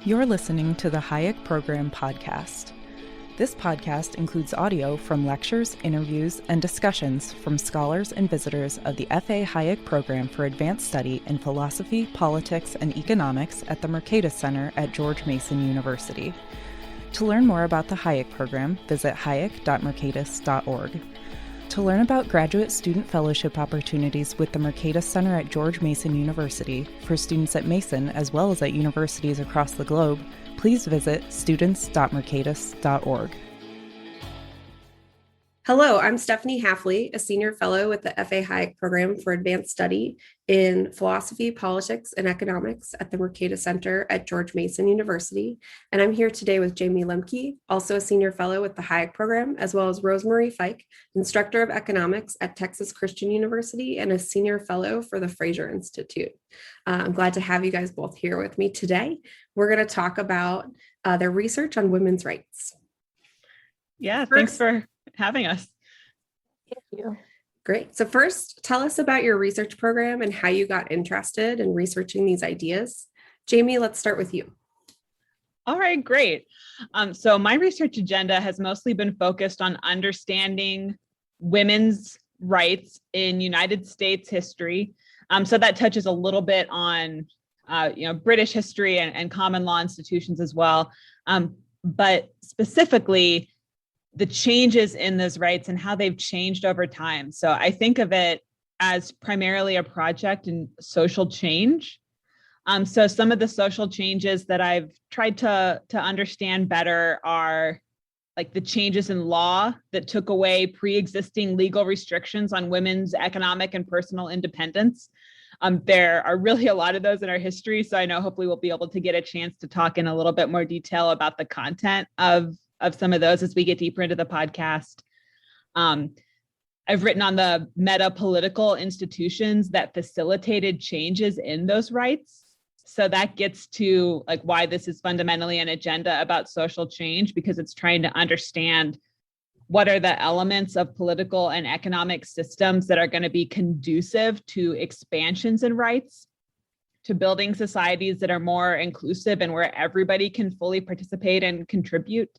You're listening to the Hayek Program podcast. This podcast includes audio from lectures, interviews, and discussions from scholars and visitors of the F.A. Hayek Program for Advanced Study in Philosophy, Politics, and Economics at the Mercatus Center at George Mason University. To learn more about the Hayek Program, visit hayek.mercatus.org. To learn about graduate student fellowship opportunities with the Mercatus Center at George Mason University for students at Mason as well as at universities across the globe, please visit students.mercatus.org. Hello, I'm Stefanie Haeffele, a senior fellow with the F.A. Hayek Program for Advanced Study in Philosophy, Politics, and Economics at the Mercatus Center at George Mason University. And I'm here today with Jayme Lemke, also a senior fellow with the Hayek Program, as well as Rosemarie Fike, instructor of economics at Texas Christian University and a senior fellow for the Fraser Institute. I'm glad to have you guys both here with me today. We're going to talk about their research on women's rights. Yeah, thanks for having us. Thank you. Great. So first, tell us about your research program and how you got interested in researching these ideas. Jayme, let's start with you. All right, great. So my research agenda has mostly been focused on understanding women's rights in United States history. So that touches a little bit on, British history and common law institutions as well. But specifically, the changes in those rights and how they've changed over time. So I think of it as primarily a project in social change. So some of the social changes that I've tried to understand better are like the changes in law that took away pre-existing legal restrictions on women's economic and personal independence. There are really a lot of those in our history. So I know hopefully we'll be able to get a chance to talk in a little bit more detail about the content of some of those as we get deeper into the podcast. I've written on the meta-political institutions that facilitated changes in those rights. So that gets to like why this is fundamentally an agenda about social change, because it's trying to understand what are the elements of political and economic systems that are going to be conducive to expansions in rights, to building societies that are more inclusive and where everybody can fully participate and contribute.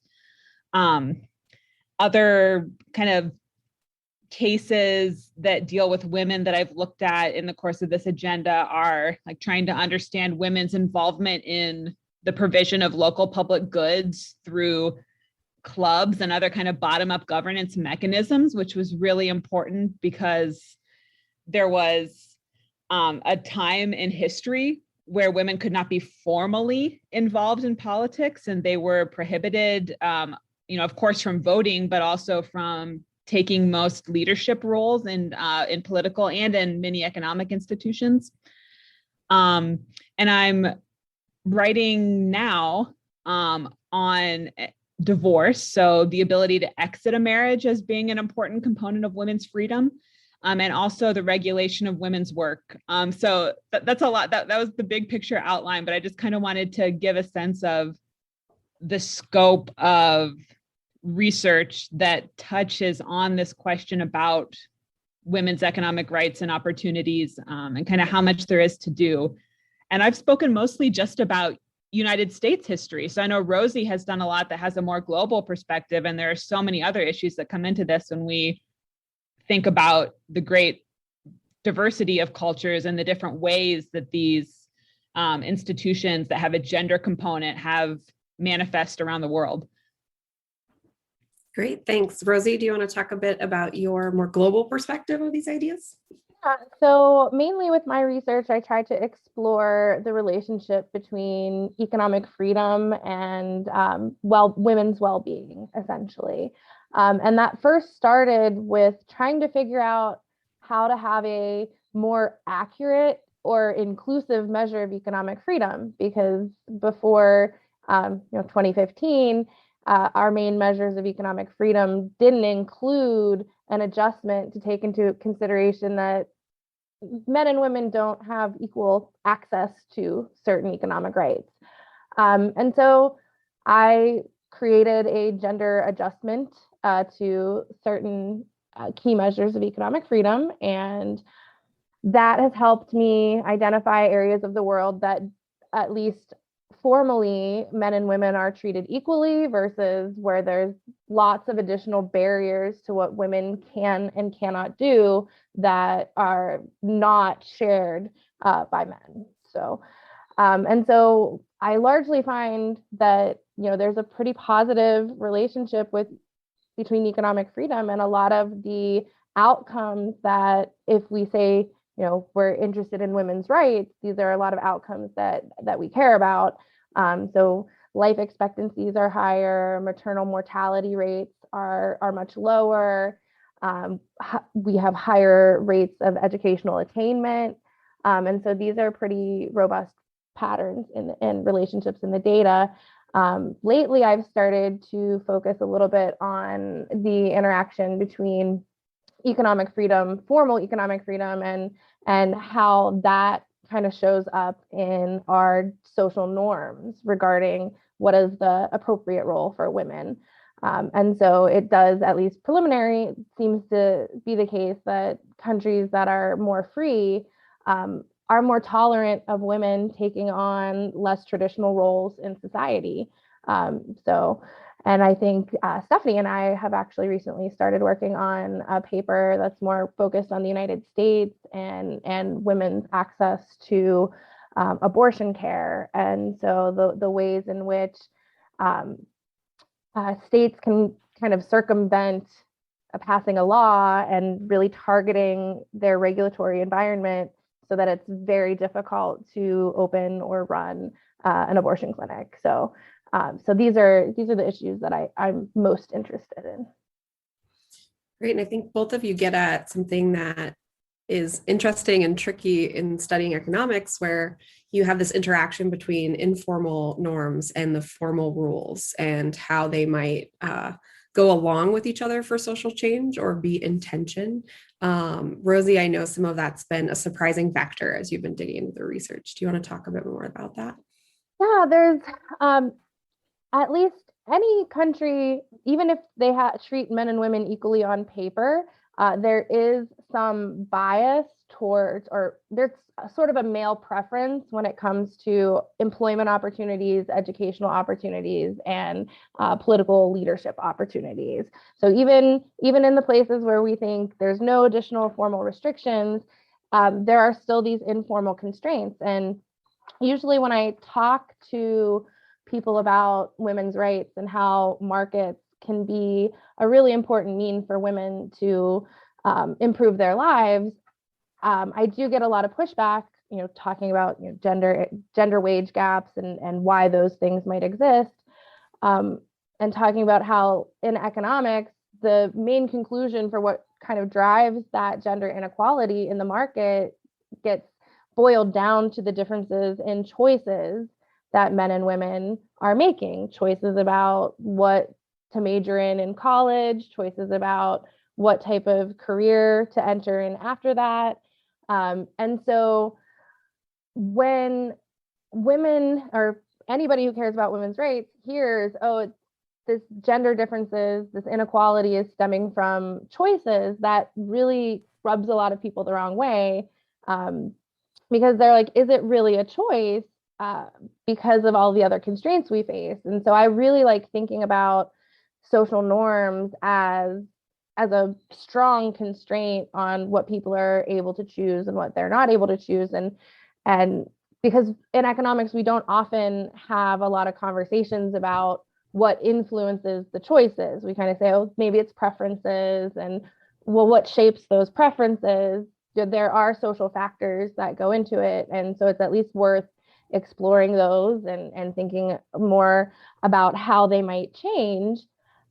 Other kind of cases that deal with women that I've looked at in the course of this agenda are like trying to understand women's involvement in the provision of local public goods through clubs and other kind of bottom-up governance mechanisms, which was really important because there was a time in history where women could not be formally involved in politics, and they were prohibited of course, from voting, but also from taking most leadership roles in political and in many economic institutions. And I'm writing now on divorce, so the ability to exit a marriage as being an important component of women's freedom, and also the regulation of women's work. So that's a lot. That was the big picture outline, but I just kind of wanted to give a sense of the scope of research that touches on this question about women's economic rights and opportunities, and kind of how much there is to do. And I've spoken mostly just about United States history. So I know Rosie has done a lot that has a more global perspective, and there are so many other issues that come into this when we think about the great diversity of cultures and the different ways that these institutions that have a gender component have manifest around the world. Great, thanks. Rosie, do you want to talk a bit about your more global perspective of these ideas? Yeah, so mainly with my research, I tried to explore the relationship between economic freedom and women's well-being, essentially. And that first started with trying to figure out how to have a more accurate or inclusive measure of economic freedom, because before 2015, our main measures of economic freedom didn't include an adjustment to take into consideration that men and women don't have equal access to certain economic rights. And so I created a gender adjustment to certain key measures of economic freedom, and that has helped me identify areas of the world that at least formally men and women are treated equally versus where there's lots of additional barriers to what women can and cannot do that are not shared by men. So, and so I largely find that, there's a pretty positive relationship between economic freedom and a lot of the outcomes that if we say, we're interested in women's rights, these are a lot of outcomes that we care about. So life expectancies are higher, maternal mortality rates are much lower. We have higher rates of educational attainment. And so these are pretty robust patterns in relationships in the data. Lately, I've started to focus a little bit on the interaction between economic freedom, formal economic freedom, and how that kind of shows up in our social norms regarding what is the appropriate role for women. And so it does, at least preliminary, seems to be the case that countries that are more free are more tolerant of women taking on less traditional roles in society. And I think Stefanie and I have actually recently started working on a paper that's more focused on the United States and women's access to abortion care. And so the ways in which states can kind of circumvent passing a law and really targeting their regulatory environment so that it's very difficult to open or run an abortion clinic. So these are the issues that I'm most interested in. Great. And I think both of you get at something that is interesting and tricky in studying economics, where you have this interaction between informal norms and the formal rules and how they might go along with each other for social change or be in tension. Rosie, I know some of that's been a surprising factor as you've been digging into the research. Do you want to talk a bit more about that? Yeah, there's at least any country, even if they treat men and women equally on paper, there is some bias towards, or there's sort of a male preference when it comes to employment opportunities, educational opportunities, and political leadership opportunities. So even in the places where we think there's no additional formal restrictions, there are still these informal constraints. And usually when I talk to people about women's rights and how markets can be a really important mean for women to improve their lives, I do get a lot of pushback, talking about gender wage gaps and why those things might exist, and talking about how in economics, the main conclusion for what kind of drives that gender inequality in the market gets boiled down to the differences in choices that men and women are making, choices about what to major in college, choices about what type of career to enter in after that. And so when women or anybody who cares about women's rights hears, this gender differences, this inequality is stemming from choices, that really rubs a lot of people the wrong way, because they're like, is it really a choice because of all the other constraints we face? And so I really like thinking about social norms as a strong constraint on what people are able to choose and what they're not able to choose. And because in economics, we don't often have a lot of conversations about what influences the choices. We kind of say, maybe it's preferences, and well, what shapes those preferences? There are social factors that go into it. And so it's at least worth exploring those and thinking more about how they might change.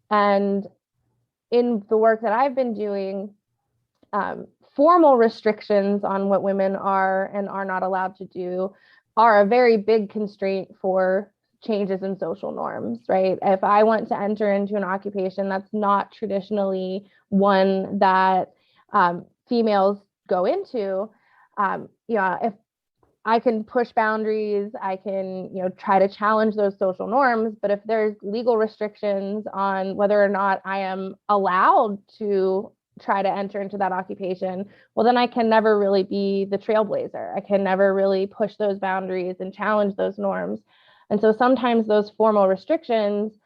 And in the work that I've been doing, formal restrictions on what women are and are not allowed to do are a very big constraint for changes in social norms, right? If I want to enter into an occupation that's not traditionally one that females go into, if I can push boundaries, I can, try to challenge those social norms. But if there's legal restrictions on whether or not I am allowed to try to enter into that occupation, well, then I can never really be the trailblazer. I can never really push those boundaries and challenge those norms. And so sometimes those formal restrictions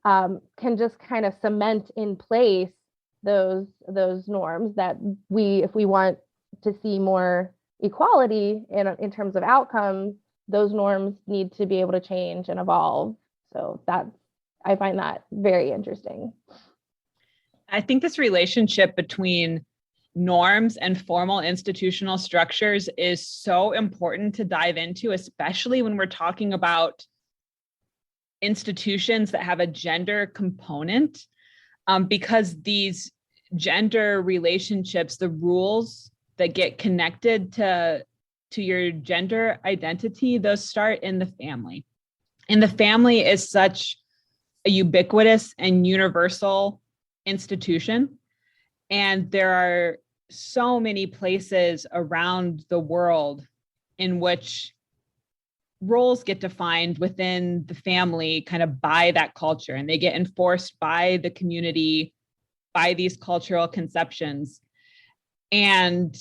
can just kind of cement in place those norms that if we want to see more equality in terms of outcomes, those norms need to be able to change and evolve. So I find that very interesting. I think this relationship between norms and formal institutional structures is so important to dive into, especially when we're talking about institutions that have a gender component, because these gender relationships, the rules that get connected to your gender identity, those start in the family. And the family is such a ubiquitous and universal institution. And there are so many places around the world in which roles get defined within the family kind of by that culture, and they get enforced by the community, by these cultural conceptions. And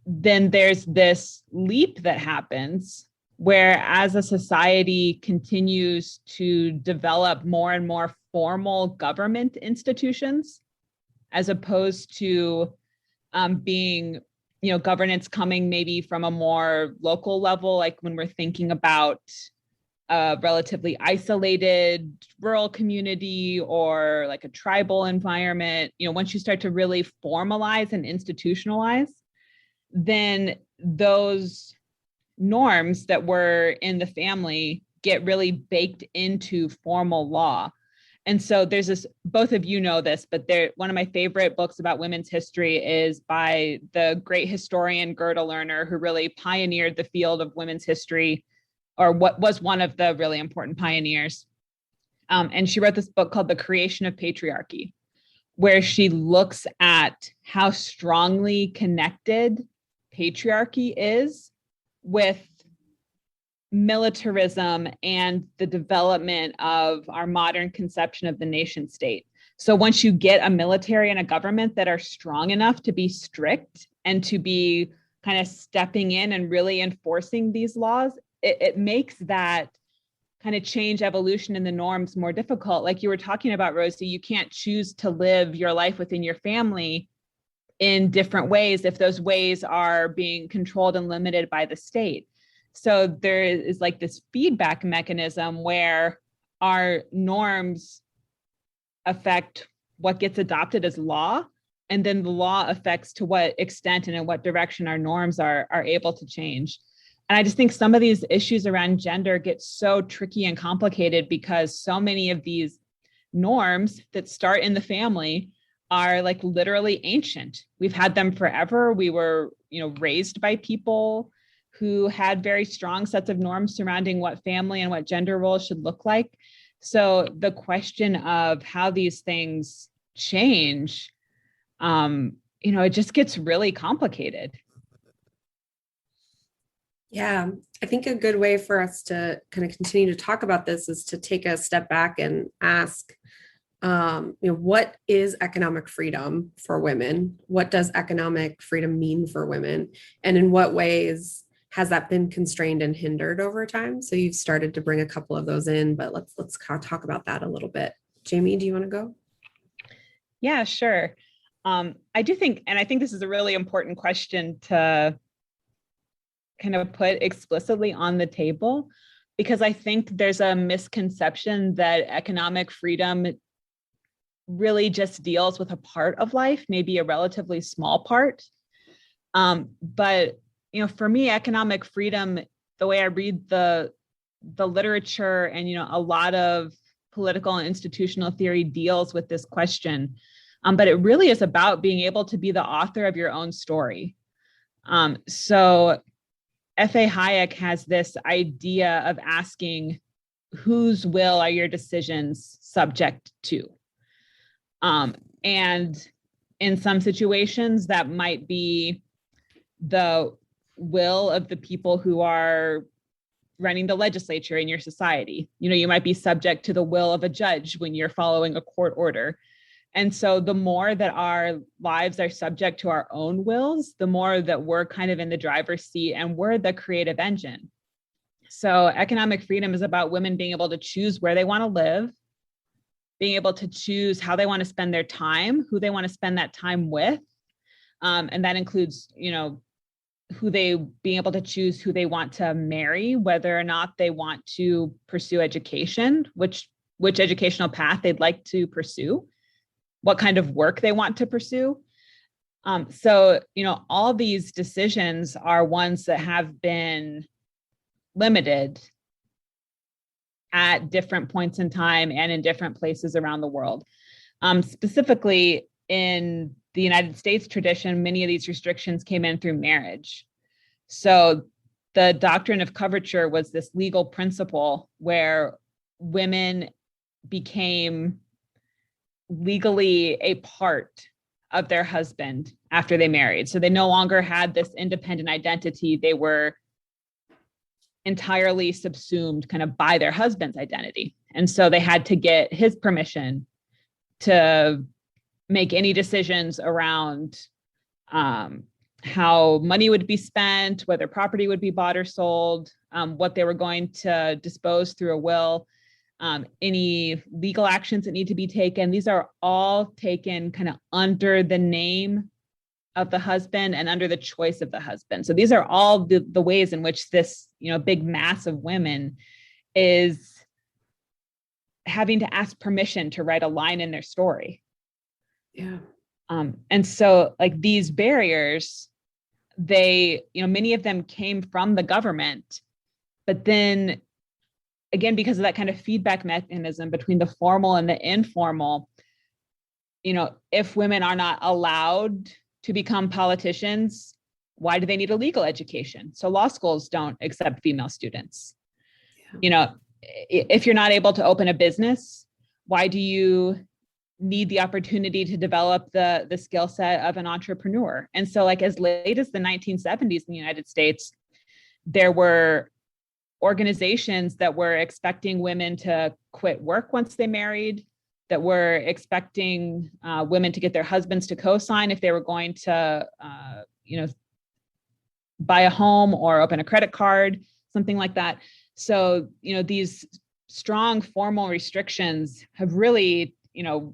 then there's this leap that happens where, as a society continues to develop more and more formal government institutions, as opposed to being, governance coming maybe from a more local level, like when we're thinking about a relatively isolated rural community or like a tribal environment, once you start to really formalize and institutionalize, then those norms that were in the family get really baked into formal law. And so there's this, both of you know this, but one of my favorite books about women's history is by the great historian Gerda Lerner, who really pioneered the field of women's history, or what was one of the really important pioneers. And she wrote this book called The Creation of Patriarchy, where she looks at how strongly connected patriarchy is with militarism and the development of our modern conception of the nation state. So once you get a military and a government that are strong enough to be strict and to be kind of stepping in and really enforcing these laws, it makes that kind of change evolution in the norms more difficult. Like you were talking about, Rosie, you can't choose to live your life within your family in different ways if those ways are being controlled and limited by the state. So there is like this feedback mechanism where our norms affect what gets adopted as law, and then the law affects to what extent and in what direction our norms are able to change. And I just think some of these issues around gender get so tricky and complicated because so many of these norms that start in the family are like literally ancient. We've had them forever. We were, raised by people who had very strong sets of norms surrounding what family and what gender roles should look like. So the question of how these things change, it just gets really complicated. Yeah, I think a good way for us to kind of continue to talk about this is to take a step back and ask, what is economic freedom for women? What does economic freedom mean for women? And in what ways has that been constrained and hindered over time? So you've started to bring a couple of those in, but let's talk about that a little bit. Jayme, do you want to go? Yeah, sure. I do think, and I think this is a really important question to kind of put explicitly on the table, because I think there's a misconception that economic freedom really just deals with a part of life, maybe a relatively small part. But for me, economic freedom, the way I read the literature and, a lot of political and institutional theory deals with this question. But it really is about being able to be the author of your own story. So F.A. Hayek has this idea of asking, whose will are your decisions subject to? And in some situations, that might be the will of the people who are running the legislature in your society. You might be subject to the will of a judge when you're following a court order. And so the more that our lives are subject to our own wills, the more that we're kind of in the driver's seat and we're the creative engine. So economic freedom is about women being able to choose where they want to live, being able to choose how they want to spend their time, who they want to spend that time with. And that includes, being able to choose who they want to marry, whether or not they want to pursue education, which educational path they'd like to pursue, what kind of work they want to pursue. So, all these decisions are ones that have been limited at different points in time and in different places around the world. Specifically in the United States tradition, many of these restrictions came in through marriage. So the doctrine of coverture was this legal principle where women became legally a part of their husband after they married. So they no longer had this independent identity. They were entirely subsumed kind of by their husband's identity. And so they had to get his permission to make any decisions around how money would be spent, whether property would be bought or sold, what they were going to dispose through a will, any legal actions that need to be taken. These are all taken kind of under the name of the husband and under the choice of the husband. So these are all the ways in which this, big mass of women is having to ask permission to write a line in their story. Yeah. And so like these barriers, they, many of them came from the government, but then again, because of that kind of feedback mechanism between the formal and the informal, if women are not allowed to become politicians, why do they need a legal education? So law schools don't accept female students. Yeah. If you're not able to open a business, why do you need the opportunity to develop the skill set of an entrepreneur? And so like as late as the 1970s in the United States, there were organizations that were expecting women to quit work once they married, that were expecting women to get their husbands to co-sign if they were going to, buy a home or open a credit card, something like that. So, these strong formal restrictions have really,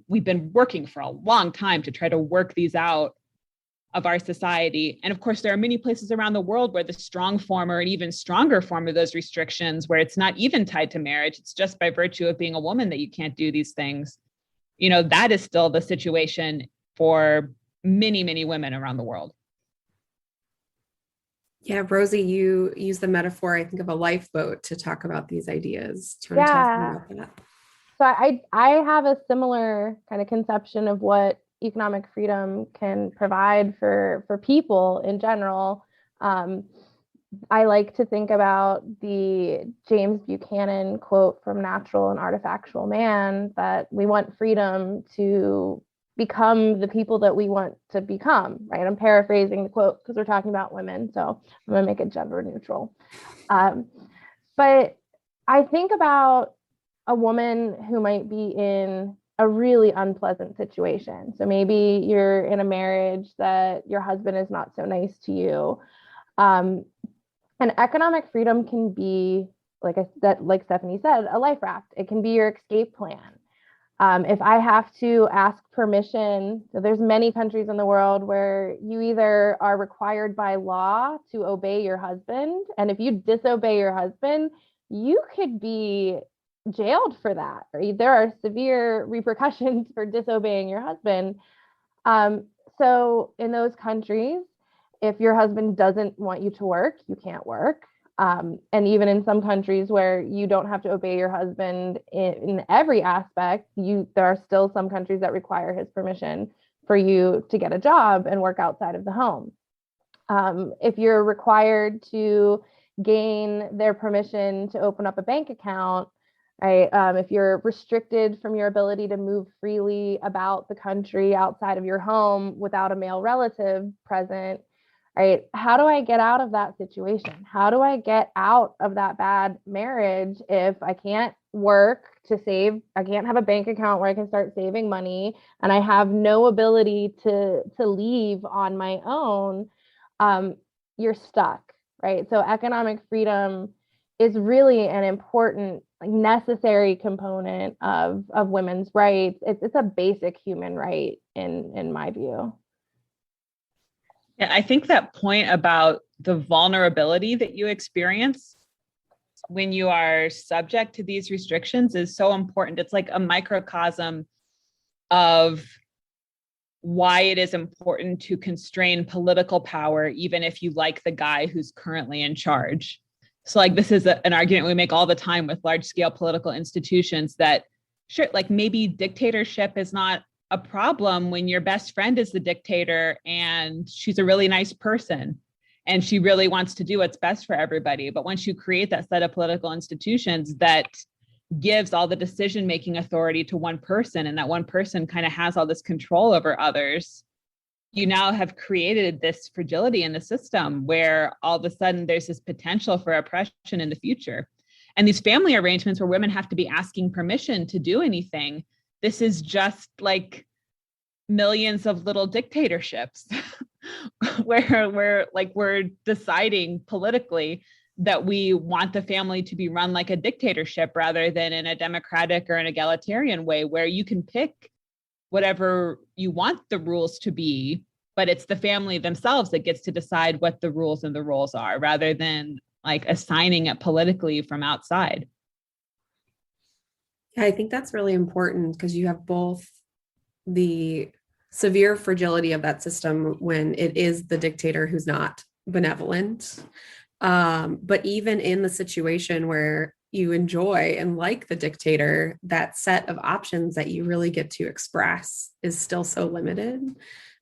we've been working for a long time to try to work these out of our society. And of course, there are many places around the world where the strong form or an even stronger form of those restrictions, where it's not even tied to marriage, it's just by virtue of being a woman that you can't do these things. That is still the situation for many, many women around the world. Yeah, Rosie, you use the metaphor, I think, of a lifeboat to talk about these ideas. Do you want to tell us more about that? So I have a similar kind of conception of what economic freedom can provide for people in general. I like to think about the James Buchanan quote from Natural and Artifactual Man, that we want freedom to become the people that we want to become, right? I'm paraphrasing the quote because we're talking about women, so I'm going to make it gender neutral. But I think about a woman who might be in a really unpleasant situation. So maybe you're in a marriage that your husband is not so nice to you. And economic freedom can be, like Stefanie said, a life raft. It can be your escape plan. If I have to ask permission, so there's many countries in the world where you either are required by law to obey your husband, and if you disobey your husband, you could be jailed for that. Or there are severe repercussions for disobeying your husband. So in those countries, if your husband doesn't want you to work, you can't work. And even in some countries where you don't have to obey your husband in every aspect, there are still some countries that require his permission for you to get a job and work outside of the home. If you're required to gain their permission to open up a bank account, right? If you're restricted from your ability to move freely about the country outside of your home without a male relative present, right? How do I get out of that situation? How do I get out of that bad marriage if I can't work to save? I can't have a bank account where I can start saving money, and I have no ability to leave on my own. You're stuck, right? So economic freedom is really an important, like, necessary component of women's rights. It's a basic human right in my view. Yeah, I think that point about the vulnerability that you experience when you are subject to these restrictions is so important. It's like a microcosm of why it is important to constrain political power, even if you like the guy who's currently in charge. So like this is an argument we make all the time with large scale political institutions that sure, like maybe dictatorship is not a problem when your best friend is the dictator and she's a really nice person and she really wants to do what's best for everybody. But once you create that set of political institutions that gives all the decision-making authority to one person, and that one person kind of has all this control over others, you now have created this fragility in the system where all of a sudden there's this potential for oppression in the future. And these family arrangements where women have to be asking permission to do anything, this is just like millions of little dictatorships where we're deciding politically that we want the family to be run like a dictatorship rather than in a democratic or an egalitarian way where you can pick whatever you want the rules to be, but it's the family themselves that gets to decide what the rules and the roles are rather than like assigning it politically from outside. Yeah, I think that's really important because you have both the severe fragility of that system when it is the dictator who's not benevolent. But even in the situation where you enjoy and like the dictator, that set of options that you really get to express is still so limited.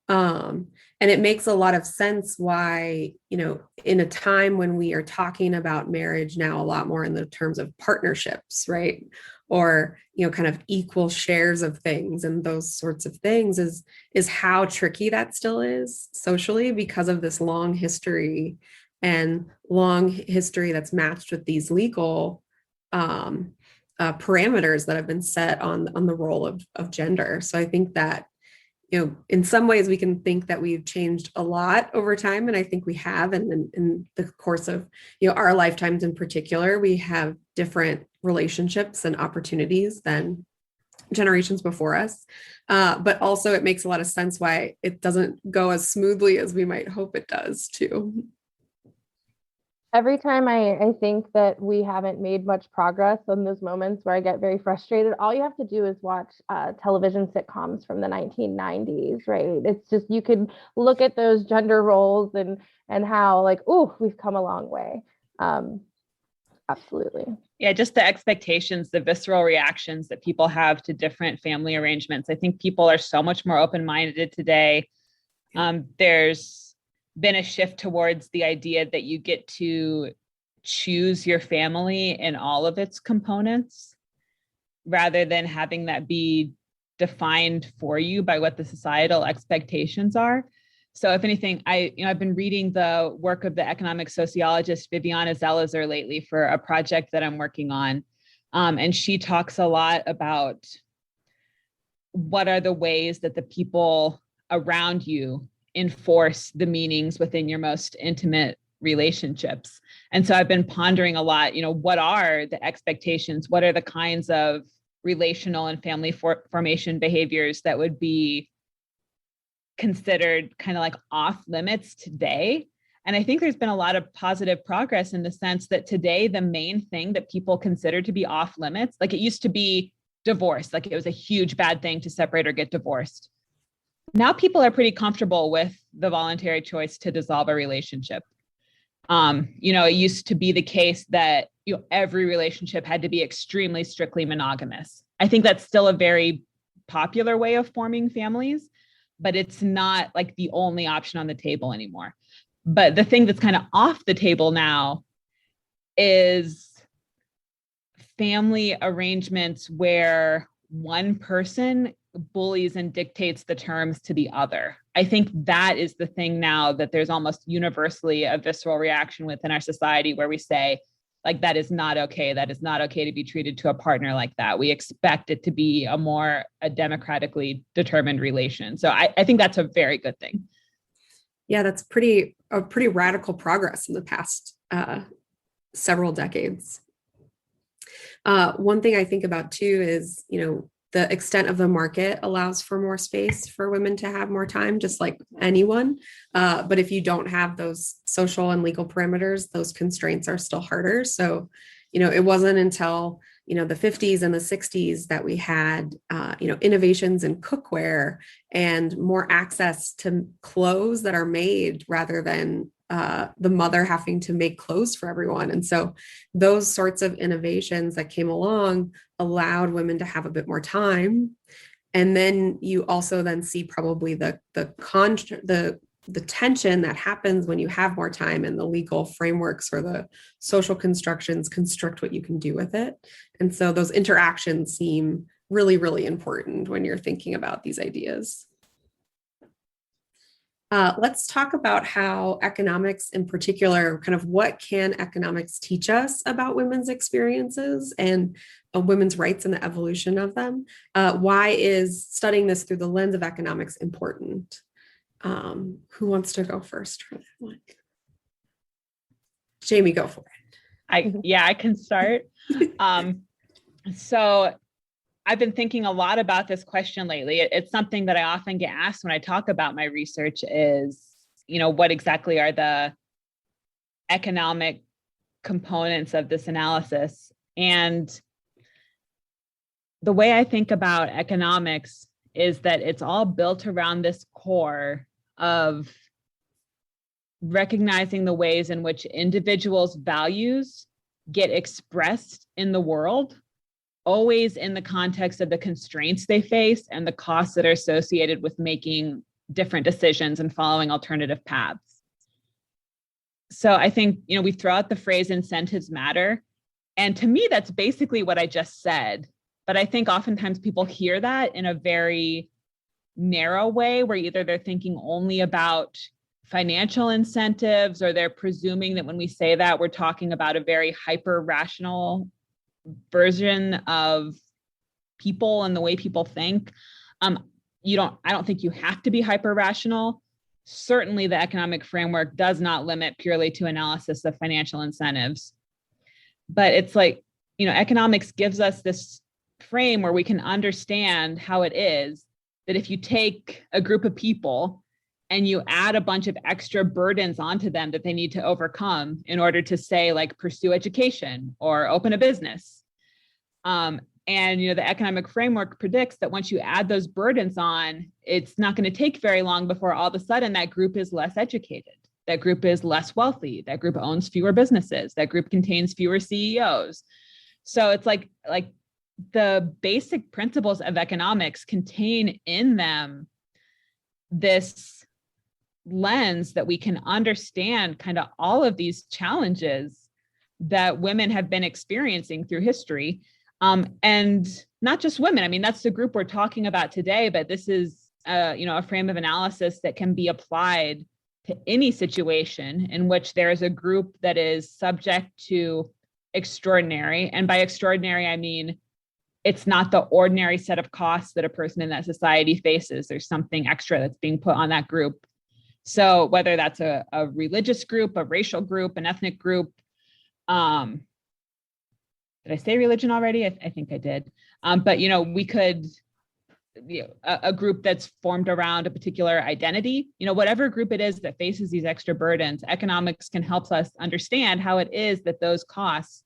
And it makes a lot of sense why, in a time when we are talking about marriage now a lot more in the terms of partnerships, right? Or, kind of equal shares of things and those sorts of things is how tricky that still is socially because of this long history that's matched with these legal parameters that have been set on the role of gender. So I think that, in some ways we can think that we've changed a lot over time. And I think we have, and in the course of, our lifetimes in particular, we have different relationships and opportunities than generations before us. But also it makes a lot of sense why it doesn't go as smoothly as we might hope it does too. Every time I think that we haven't made much progress on those moments where I get very frustrated, all you have to do is watch television sitcoms from the 1990s, right? It's just, you can look at those gender roles and how like, oh, we've come a long way. Absolutely. Yeah, just the expectations, the visceral reactions that people have to different family arrangements. I think people are so much more open-minded today. There's been a shift towards the idea that you get to choose your family in all of its components rather than having that be defined for you by what the societal expectations are. So if anything, I've been reading the work of the economic sociologist Viviana Zelizer lately for a project that I'm working on. And she talks a lot about what are the ways that the people around you enforce the meanings within your most intimate relationships. And so I've been pondering a lot, what are the expectations? What are the kinds of relational and family formation behaviors that would be considered kind of like off limits today? And I think there's been a lot of positive progress in the sense that today, the main thing that people consider to be off limits, like it used to be divorce, like it was a huge bad thing to separate or get divorced. Now people are pretty comfortable with the voluntary choice to dissolve a relationship. It used to be the case that every relationship had to be extremely strictly monogamous. I think that's still a very popular way of forming families, but it's not like the only option on the table anymore. But the thing that's kind of off the table now is family arrangements where one person bullies and dictates the terms to the other. I think that is the thing now that there's almost universally a visceral reaction within our society where we say, like, that is not okay. That is not okay to be treated to a partner like that. We expect it to be a democratically determined relation. So I think that's a very good thing. Yeah, that's a pretty radical progress in the past several decades. One thing I think about too is, the extent of the market allows for more space for women to have more time, just like anyone. But if you don't have those social and legal parameters, those constraints are still harder. So, it wasn't until, the 50s and the 60s that we had, innovations in cookware and more access to clothes that are made rather than the mother having to make clothes for everyone. And so those sorts of innovations that came along allowed women to have a bit more time. And then you also then see probably the tension that happens when you have more time, and the legal frameworks or the social constructions constrict what you can do with it. And so those interactions seem really, really important when you're thinking about these ideas. Let's talk about how economics in particular, kind of what can economics teach us about women's experiences and women's rights and the evolution of them? Why is studying this through the lens of economics important? Who wants to go first for that one? Jayme, go for it. I can start. So I've been thinking a lot about this question lately. It's something that I often get asked when I talk about my research is, what exactly are the economic components of this analysis? And the way I think about economics is that it's all built around this core of recognizing the ways in which individuals' values get expressed in the world, always in the context of the constraints they face and the costs that are associated with making different decisions and following alternative paths. So I think, we throw out the phrase incentives matter. And to me, that's basically what I just said. But I think oftentimes people hear that in a very narrow way, where either they're thinking only about financial incentives, or they're presuming that when we say that, we're talking about a very hyper-rational version of people and the way people think. I don't think you have to be hyper-rational. Certainly the economic framework does not limit purely to analysis of financial incentives. But it's like, economics gives us this frame where we can understand how it is that if you take a group of people and you add a bunch of extra burdens onto them that they need to overcome in order to, say, like, pursue education or open a business. And, the economic framework predicts that once you add those burdens on, it's not going to take very long before all of a sudden that group is less educated. That group is less wealthy. That group owns fewer businesses. That group contains fewer CEOs. So it's like the basic principles of economics contain in them this lens that we can understand kind of all of these challenges that women have been experiencing through history. And not just women. I mean, that's the group we're talking about today, but this is, a frame of analysis that can be applied to any situation in which there is a group that is subject to extraordinary. And by extraordinary, I mean, it's not the ordinary set of costs that a person in that society faces. There's something extra that's being put on that group. So whether that's a religious group, a racial group, an ethnic group, did I say religion already? I think I did. But, we could, a group that's formed around a particular identity, whatever group it is that faces these extra burdens, economics can help us understand how it is that those costs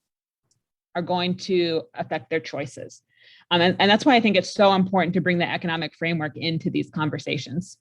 are going to affect their choices. And that's why I think it's so important to bring the economic framework into these conversations.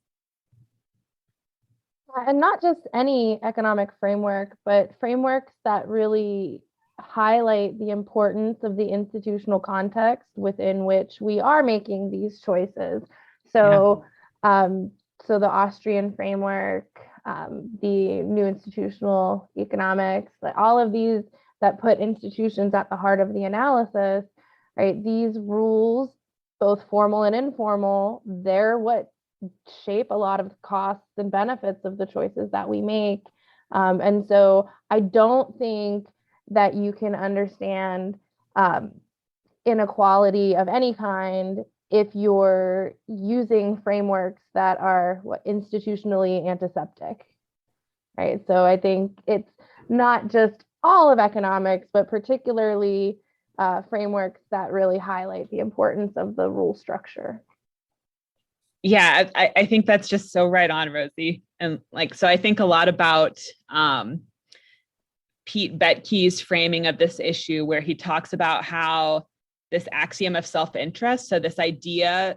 And not just any economic framework, but frameworks that really highlight the importance of the institutional context within which we are making these choices. So, so the Austrian framework, the new institutional economics, all of these that put institutions at the heart of the analysis, right? These rules, both formal and informal, they're what shape a lot of the costs and benefits of the choices that we make. And so I don't think that you can understand inequality of any kind if you're using frameworks that are institutionally antiseptic, right? So I think it's not just all of economics, but particularly frameworks that really highlight the importance of the rule structure. Yeah, I think that's just so right on, Rosie. And like, so I think a lot about Pete Betke's framing of this issue, where he talks about how this axiom of self-interest, so this idea,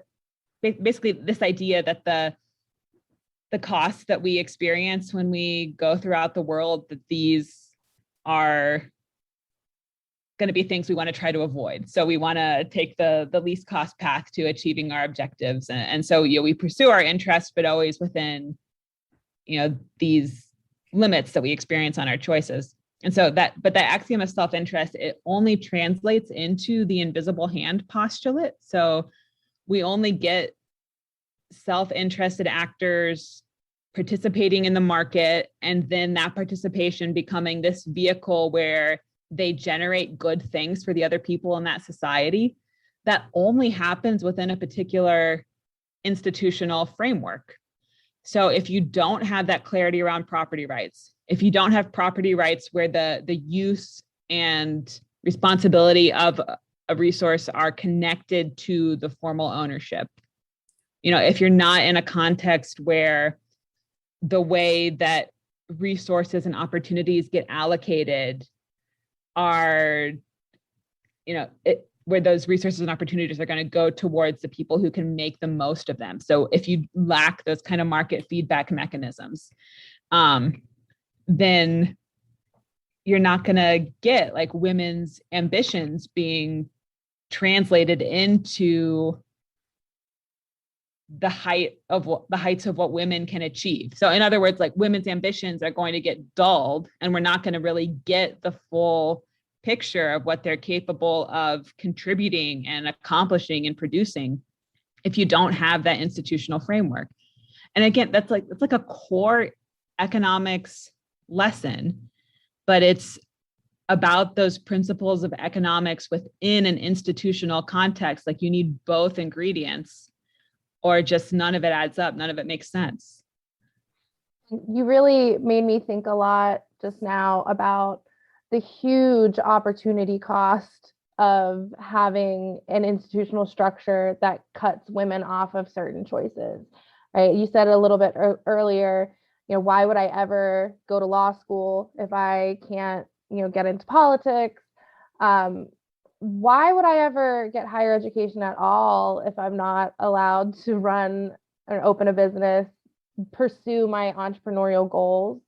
basically this idea that the costs that we experience when we go throughout the world, that these are going to be things we want to try to avoid. So we want to take the least cost path to achieving our objectives. And so, we pursue our interests, but always within, these limits that we experience on our choices. And so that axiom of self-interest, it only translates into the invisible hand postulate. So we only get self-interested actors participating in the market, and then that participation becoming this vehicle where they generate good things for the other people in that society. That only happens within a particular institutional framework. So if you don't have that clarity around property rights, if you don't have property rights where the use and responsibility of a resource are connected to the formal ownership, if you're not in a context where the way that resources and opportunities get allocated are, where those resources and opportunities are going to go towards the people who can make the most of them. So if you lack those kind of market feedback mechanisms, then you're not going to get like women's ambitions being translated into the heights of what women can achieve. So in other words, like women's ambitions are going to get dulled, and we're not going to really get the full picture of what they're capable of contributing and accomplishing and producing if you don't have that institutional framework. And again, that's like a core economics lesson, but it's about those principles of economics within an institutional context. Like you need both ingredients, or just none of it adds up. None of it makes sense. You really made me think a lot just now about the huge opportunity cost of having an institutional structure that cuts women off of certain choices, right? You said a little bit earlier, why would I ever go to law school if I can't, get into politics? Why would I ever get higher education at all if I'm not allowed to run or open a business, pursue my entrepreneurial goals?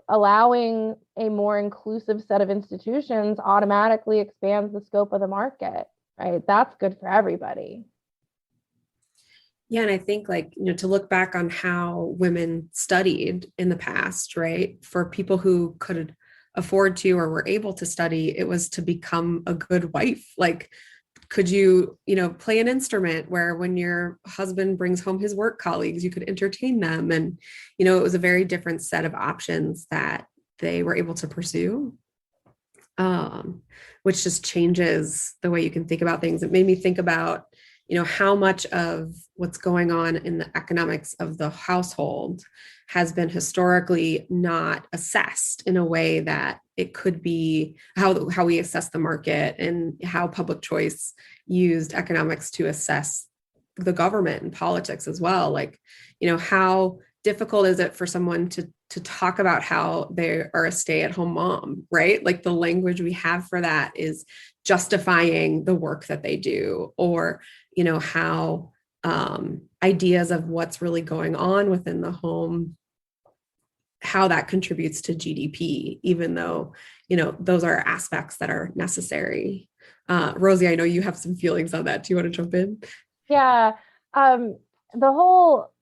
Allowing a more inclusive set of institutions automatically expands the scope of the market, right? That's good for everybody. Yeah. And I think to look back on how women studied in the past, right? For people who could afford to or were able to study, it was to become a good wife. Like, could you, play an instrument where when your husband brings home his work colleagues, you could entertain them. And, it was a very different set of options that they were able to pursue, which just changes the way you can think about things. It made me think about, how much of what's going on in the economics of the household has been historically not assessed in a way that it could be how we assess the market, and how public choice used economics to assess the government and politics as well. Like, how difficult is it for someone to talk about how they are a stay-at-home mom, right? Like the language we have for that is justifying the work that they do, or, how ideas of what's really going on within the home, how that contributes to GDP, even though, those are aspects that are necessary. Rosie, I know you have some feelings on that. Do you want to jump in? Yeah. The whole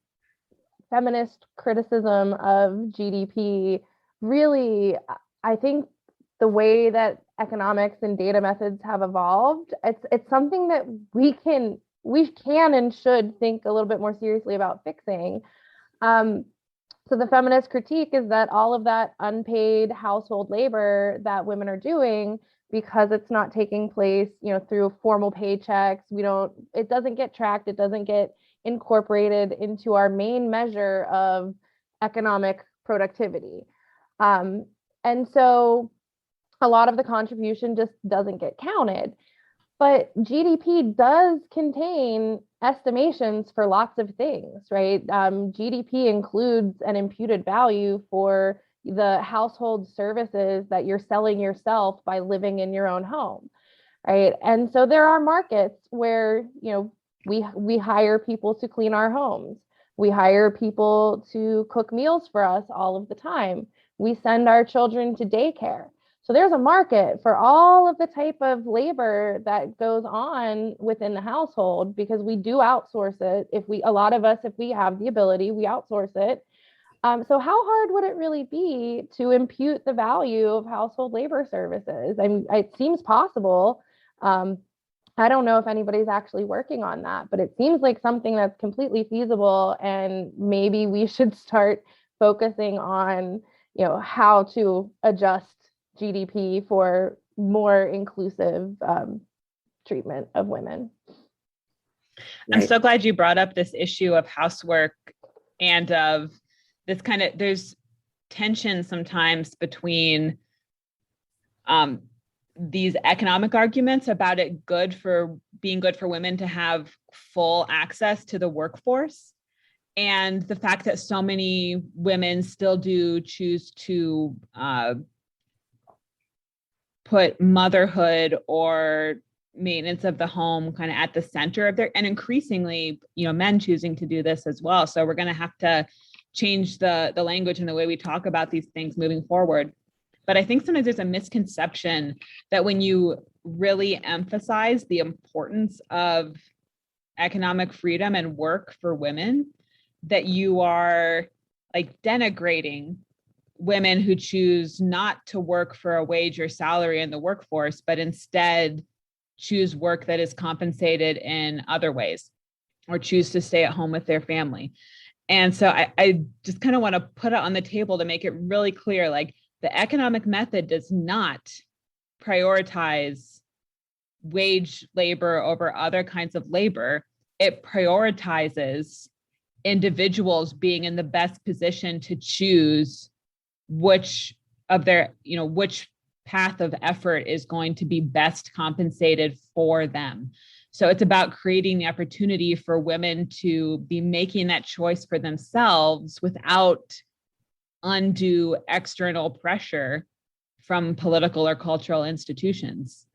feminist criticism of GDP, really, I think the way that economics and data methods have evolved, it's something that we can and should think a little bit more seriously about fixing. So the feminist critique is that all of that unpaid household labor that women are doing, because it's not taking place, through formal paychecks, it doesn't get tracked, it doesn't get incorporated into our main measure of economic productivity. And so a lot of the contribution just doesn't get counted. But GDP does contain estimations for lots of things, right? GDP includes an imputed value for the household services that you're selling yourself by living in your own home, right? And so there are markets where, we hire people to clean our homes. We hire people to cook meals for us all of the time. We send our children to daycare. So there's a market for all of the type of labor that goes on within the household, because we do outsource it. If we have the ability, we outsource it. So how hard would it really be to impute the value of household labor services? I mean, it seems possible. I don't know if anybody's actually working on that, but it seems like something that's completely feasible, and maybe we should start focusing on, how to adjust GDP for more inclusive treatment of women. I'm so glad you brought up this issue of housework and of this there's tension sometimes between these economic arguments about it being good for women to have full access to the workforce, and the fact that so many women still do choose to put motherhood or maintenance of the home kind of at the center of and increasingly, men choosing to do this as well. So we're going to have to change the language and the way we talk about these things moving forward. But I think sometimes there's a misconception that when you really emphasize the importance of economic freedom and work for women, that you are like denigrating women who choose not to work for a wage or salary in the workforce, but instead choose work that is compensated in other ways, or choose to stay at home with their family. And so I just kind of want to put it on the table to make it really clear, like, the economic method does not prioritize wage labor over other kinds of labor. It prioritizes individuals being in the best position to choose which path of effort is going to be best compensated for them. So it's about creating the opportunity for women to be making that choice for themselves without undue external pressure from political or cultural institutions.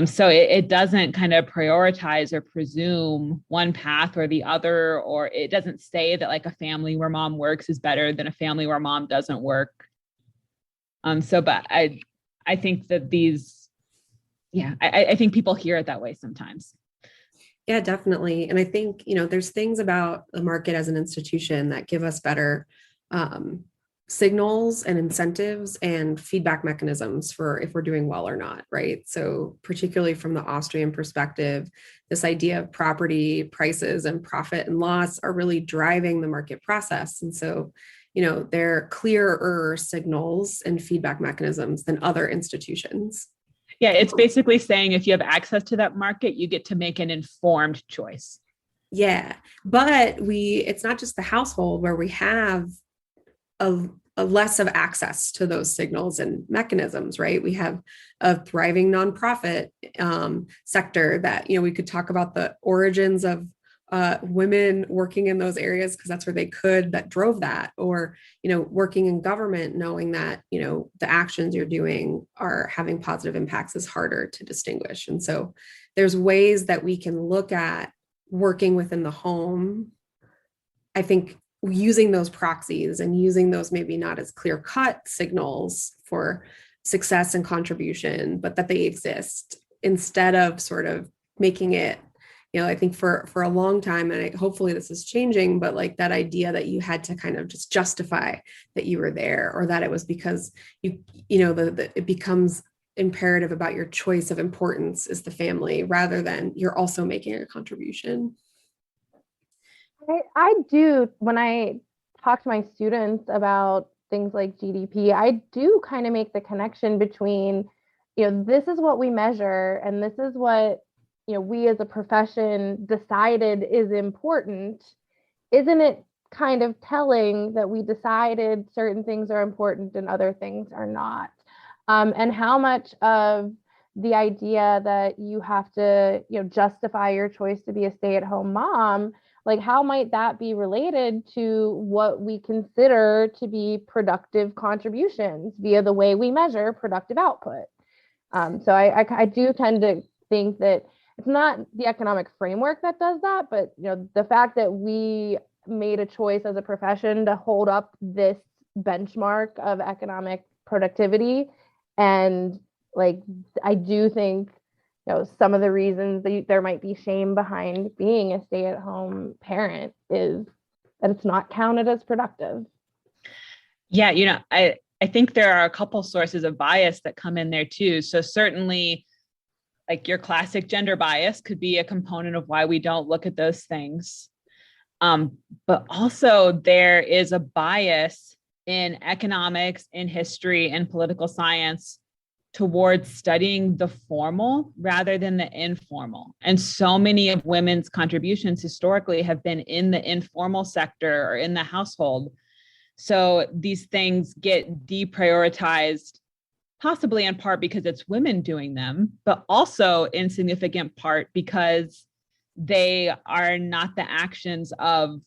So it doesn't kind of prioritize or presume one path or the other, or it doesn't say that like a family where mom works is better than a family where mom doesn't work. But I think that I think people hear it that way sometimes. Yeah, definitely. And I think, there's things about the market as an institution that give us better signals and incentives and feedback mechanisms for if we're doing well or not, right? So particularly from the Austrian perspective, this idea of property prices and profit and loss are really driving the market process. And so, they're clearer signals and feedback mechanisms than other institutions. Yeah, it's basically saying if you have access to that market, you get to make an informed choice. Yeah, but it's not just the household where we have a less of access to those signals and mechanisms, right? We have a thriving nonprofit sector that, we could talk about the origins of women working in those areas because that's where they could, that drove that, or, working in government, knowing that, the actions you're doing are having positive impacts is harder to distinguish. And so there's ways that we can look at working within the home, I think, using those proxies and using those maybe not as clear-cut signals for success and contribution, but that they exist, instead of sort of making it, I think for a long time, and hopefully this is changing, but like that idea that you had to kind of just justify that you were there, or that it was because it becomes imperative about your choice of importance is the family, rather than you're also making a contribution. I do, when I talk to my students about things like GDP, I do kind of make the connection between, this is what we measure, and this is what, we as a profession decided is important. Isn't it kind of telling that we decided certain things are important and other things are not. And how much of the idea that you have to, justify your choice to be a stay-at-home mom, like how might that be related to what we consider to be productive contributions via the way we measure productive output? So I do tend to think that it's not the economic framework that does that, but the fact that we made a choice as a profession to hold up this benchmark of economic productivity, and like I do think some of the reasons that there might be shame behind being a stay-at-home parent is that it's not counted as productive. Yeah, I think there are a couple sources of bias that come in there too. So certainly, like your classic gender bias could be a component of why we don't look at those things. But also there is a bias in economics, in history, and political science towards studying the formal rather than the informal. And so many of women's contributions historically have been in the informal sector or in the household. So these things get deprioritized, possibly in part because it's women doing them, but also in significant part because they are not the actions of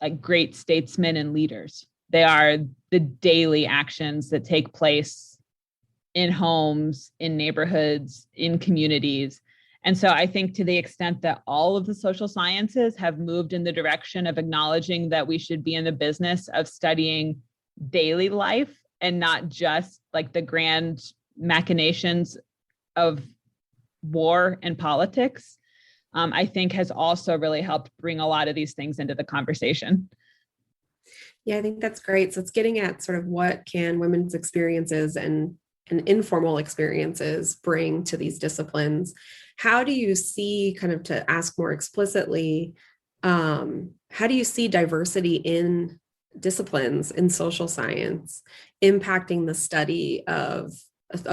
like great statesmen and leaders. They are the daily actions that take place in homes, in neighborhoods, in communities. And so I think to the extent that all of the social sciences have moved in the direction of acknowledging that we should be in the business of studying daily life and not just like the grand machinations of war and politics, I think has also really helped bring a lot of these things into the conversation. Yeah, I think that's great. So it's getting at sort of what can women's experiences and informal experiences bring to these disciplines. How do you see, kind of to ask more explicitly, how do you see diversity in disciplines in social science impacting the study of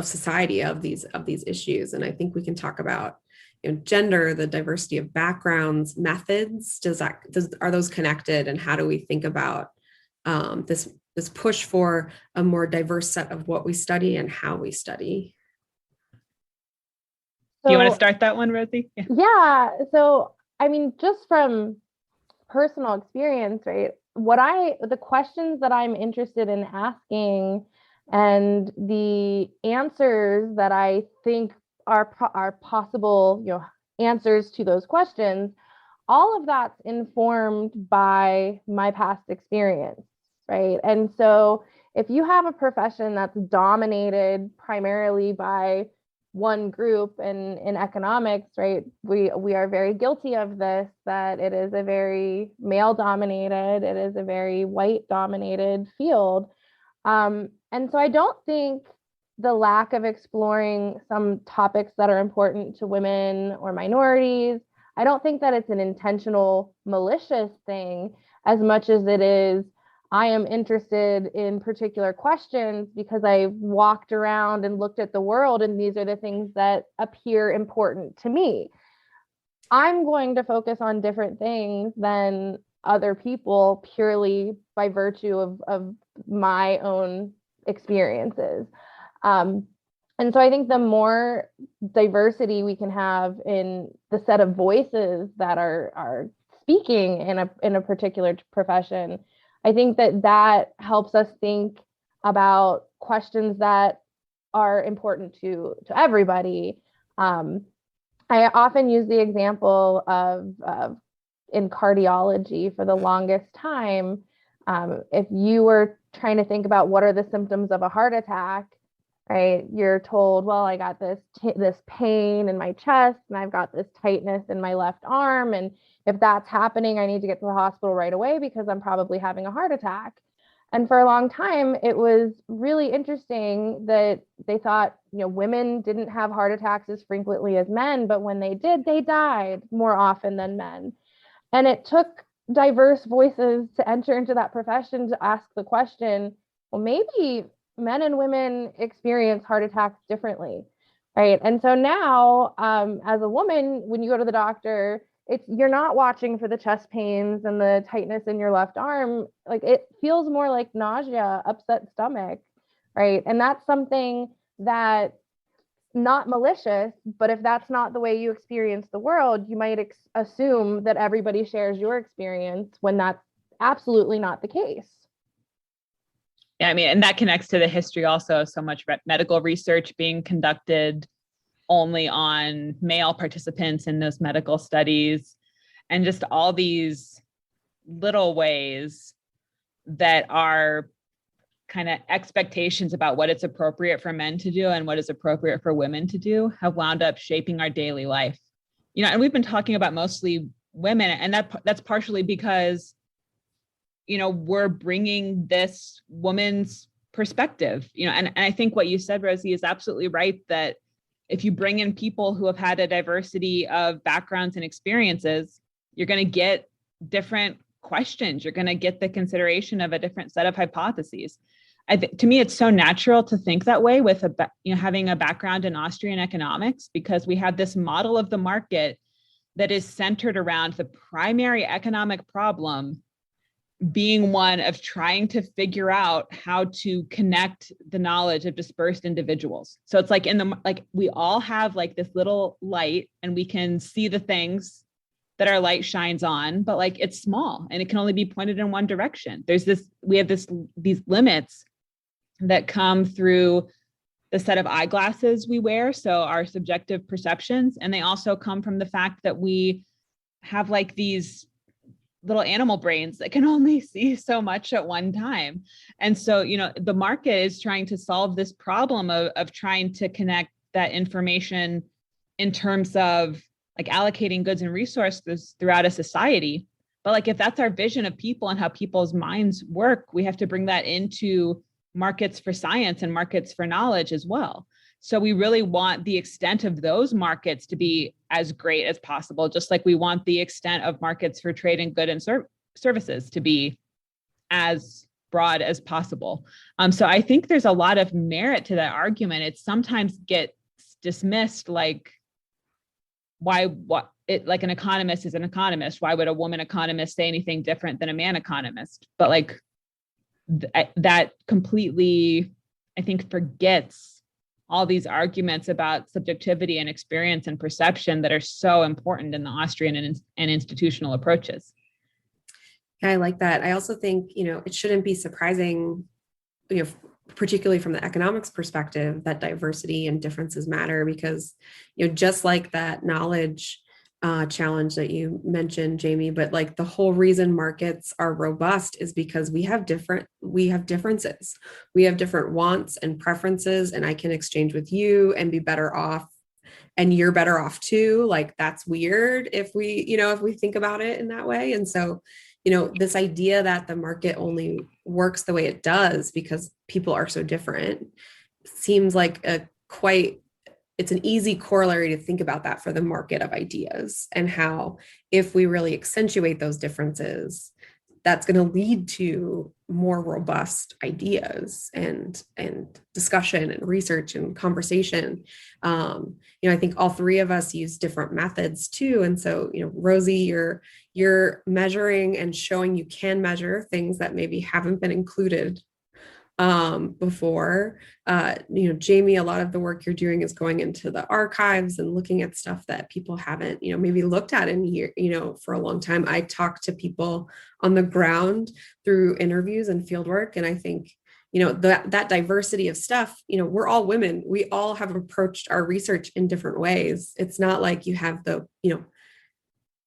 society of these issues? And I think we can talk about gender, the diversity of backgrounds, methods. Are those connected, and how do we think about this push for a more diverse set of what we study and how we study? Do you want to start that one, Rosie? Yeah. So, I mean, just from personal experience, right? The questions that I'm interested in asking and the answers that I think are possible, answers to those questions, all of that's informed by my past experience, right? And so if you have a profession that's dominated primarily by one group in economics, right, we are very guilty of this, that it is a very male dominated, it is a very white dominated field. And so I don't think the lack of exploring some topics that are important to women or minorities, I don't think that it's an intentional malicious thing as much as it is I am interested in particular questions because I walked around and looked at the world, and these are the things that appear important to me. I'm going to focus on different things than other people purely by virtue of my own experiences. And so I think the more diversity we can have in the set of voices that are speaking in a particular profession, I think that helps us think about questions that are important to everybody. I often use the example of in cardiology for the longest time. If you were trying to think about what are the symptoms of a heart attack, right? You're told, well, I got this pain in my chest, and I've got this tightness in my left arm, and if that's happening, I need to get to the hospital right away because I'm probably having a heart attack. And for a long time, it was really interesting that they thought, women didn't have heart attacks as frequently as men, but when they did, they died more often than men. And it took diverse voices to enter into that profession to ask the question, well, maybe men and women experience heart attacks differently, right? And so now, as a woman, when you go to the doctor, you're not watching for the chest pains and the tightness in your left arm. Like it feels more like nausea, upset stomach, right? And that's something that not malicious, but if that's not the way you experience the world, you might assume that everybody shares your experience when that's absolutely not the case. Yeah, I mean, and that connects to the history also of so much medical research being conducted only on male participants in those medical studies, and just all these little ways that are kind of expectations about what it's appropriate for men to do and what is appropriate for women to do have wound up shaping our daily life. You know, and we've been talking about mostly women, and that's partially because, you know, we're bringing this woman's perspective, you know, and I think what you said, Rosie, is absolutely right, that if you bring in people who have had a diversity of backgrounds and experiences, you're going to get different questions. You're going to get the consideration of a different set of hypotheses. To me, it's so natural to think that way with having a background in Austrian economics, because we have this model of the market that is centered around the primary economic problem being one of trying to figure out how to connect the knowledge of dispersed individuals. So it's like we all have like this little light and we can see the things that our light shines on, but like it's small and it can only be pointed in one direction. We have these limits that come through the set of eyeglasses we wear, so our subjective perceptions, and they also come from the fact that we have like these little animal brains that can only see so much at one time. And so, you know, the market is trying to solve this problem of trying to connect that information in terms of like allocating goods and resources throughout a society. But like, if that's our vision of people and how people's minds work, we have to bring that into markets for science and markets for knowledge as well. So we really want the extent of those markets to be as great as possible, just like we want the extent of markets for trade and good and services to be as broad as possible. So I think there's a lot of merit to that argument. It sometimes gets dismissed like, like an economist is an economist. Why would a woman economist say anything different than a man economist? But like that completely, I think, forgets all these arguments about subjectivity and experience and perception that are so important in the Austrian and institutional approaches. Yeah, I like that. I also think, you know, it shouldn't be surprising, you know, particularly from the economics perspective, that diversity and differences matter, because, you know, just like that knowledge challenge that you mentioned, Jayme, but like the whole reason markets are robust is because we have differences. We have different wants and preferences, and I can exchange with you and be better off, and you're better off too. Like that's weird if we think about it in that way. And so, you know, this idea that the market only works the way it does because people are so different seems like it's an easy corollary to think about that for the market of ideas, and how if we really accentuate those differences, that's going to lead to more robust ideas and discussion and research and conversation. You know, I think all three of us use different methods too. And so, you know, Rosie, you're measuring and showing you can measure things that maybe haven't been included before. You know, Jayme, a lot of the work you're doing is going into the archives and looking at stuff that people haven't, you know, maybe looked at in here, you know, for a long time. I talk to people on the ground through interviews and field work. And I think, you know, that diversity of stuff, you know, we're all women. We all have approached our research in different ways. It's not like you have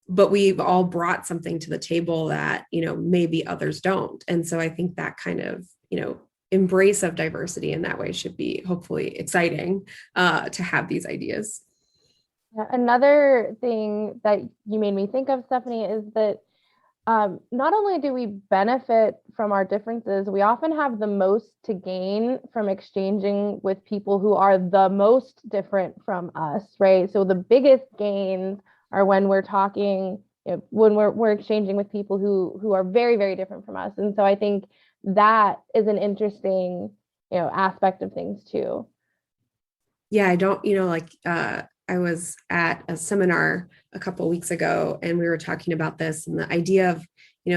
but we've all brought something to the table that, you know, maybe others don't. And so I think that kind of, you know, embrace of diversity in that way should be hopefully exciting to have these ideas. Another thing that you made me think of, Stefanie, is that not only do we benefit from our differences, we often have the most to gain from exchanging with people who are the most different from us, right? So the biggest gains are when we're talking, you know, when we're exchanging with people who are very, very different from us. And so I think that is an interesting, you know, aspect of things too. Yeah, I don't, you know, like I I was at a seminar a couple of weeks ago, and we were talking about this and the idea of,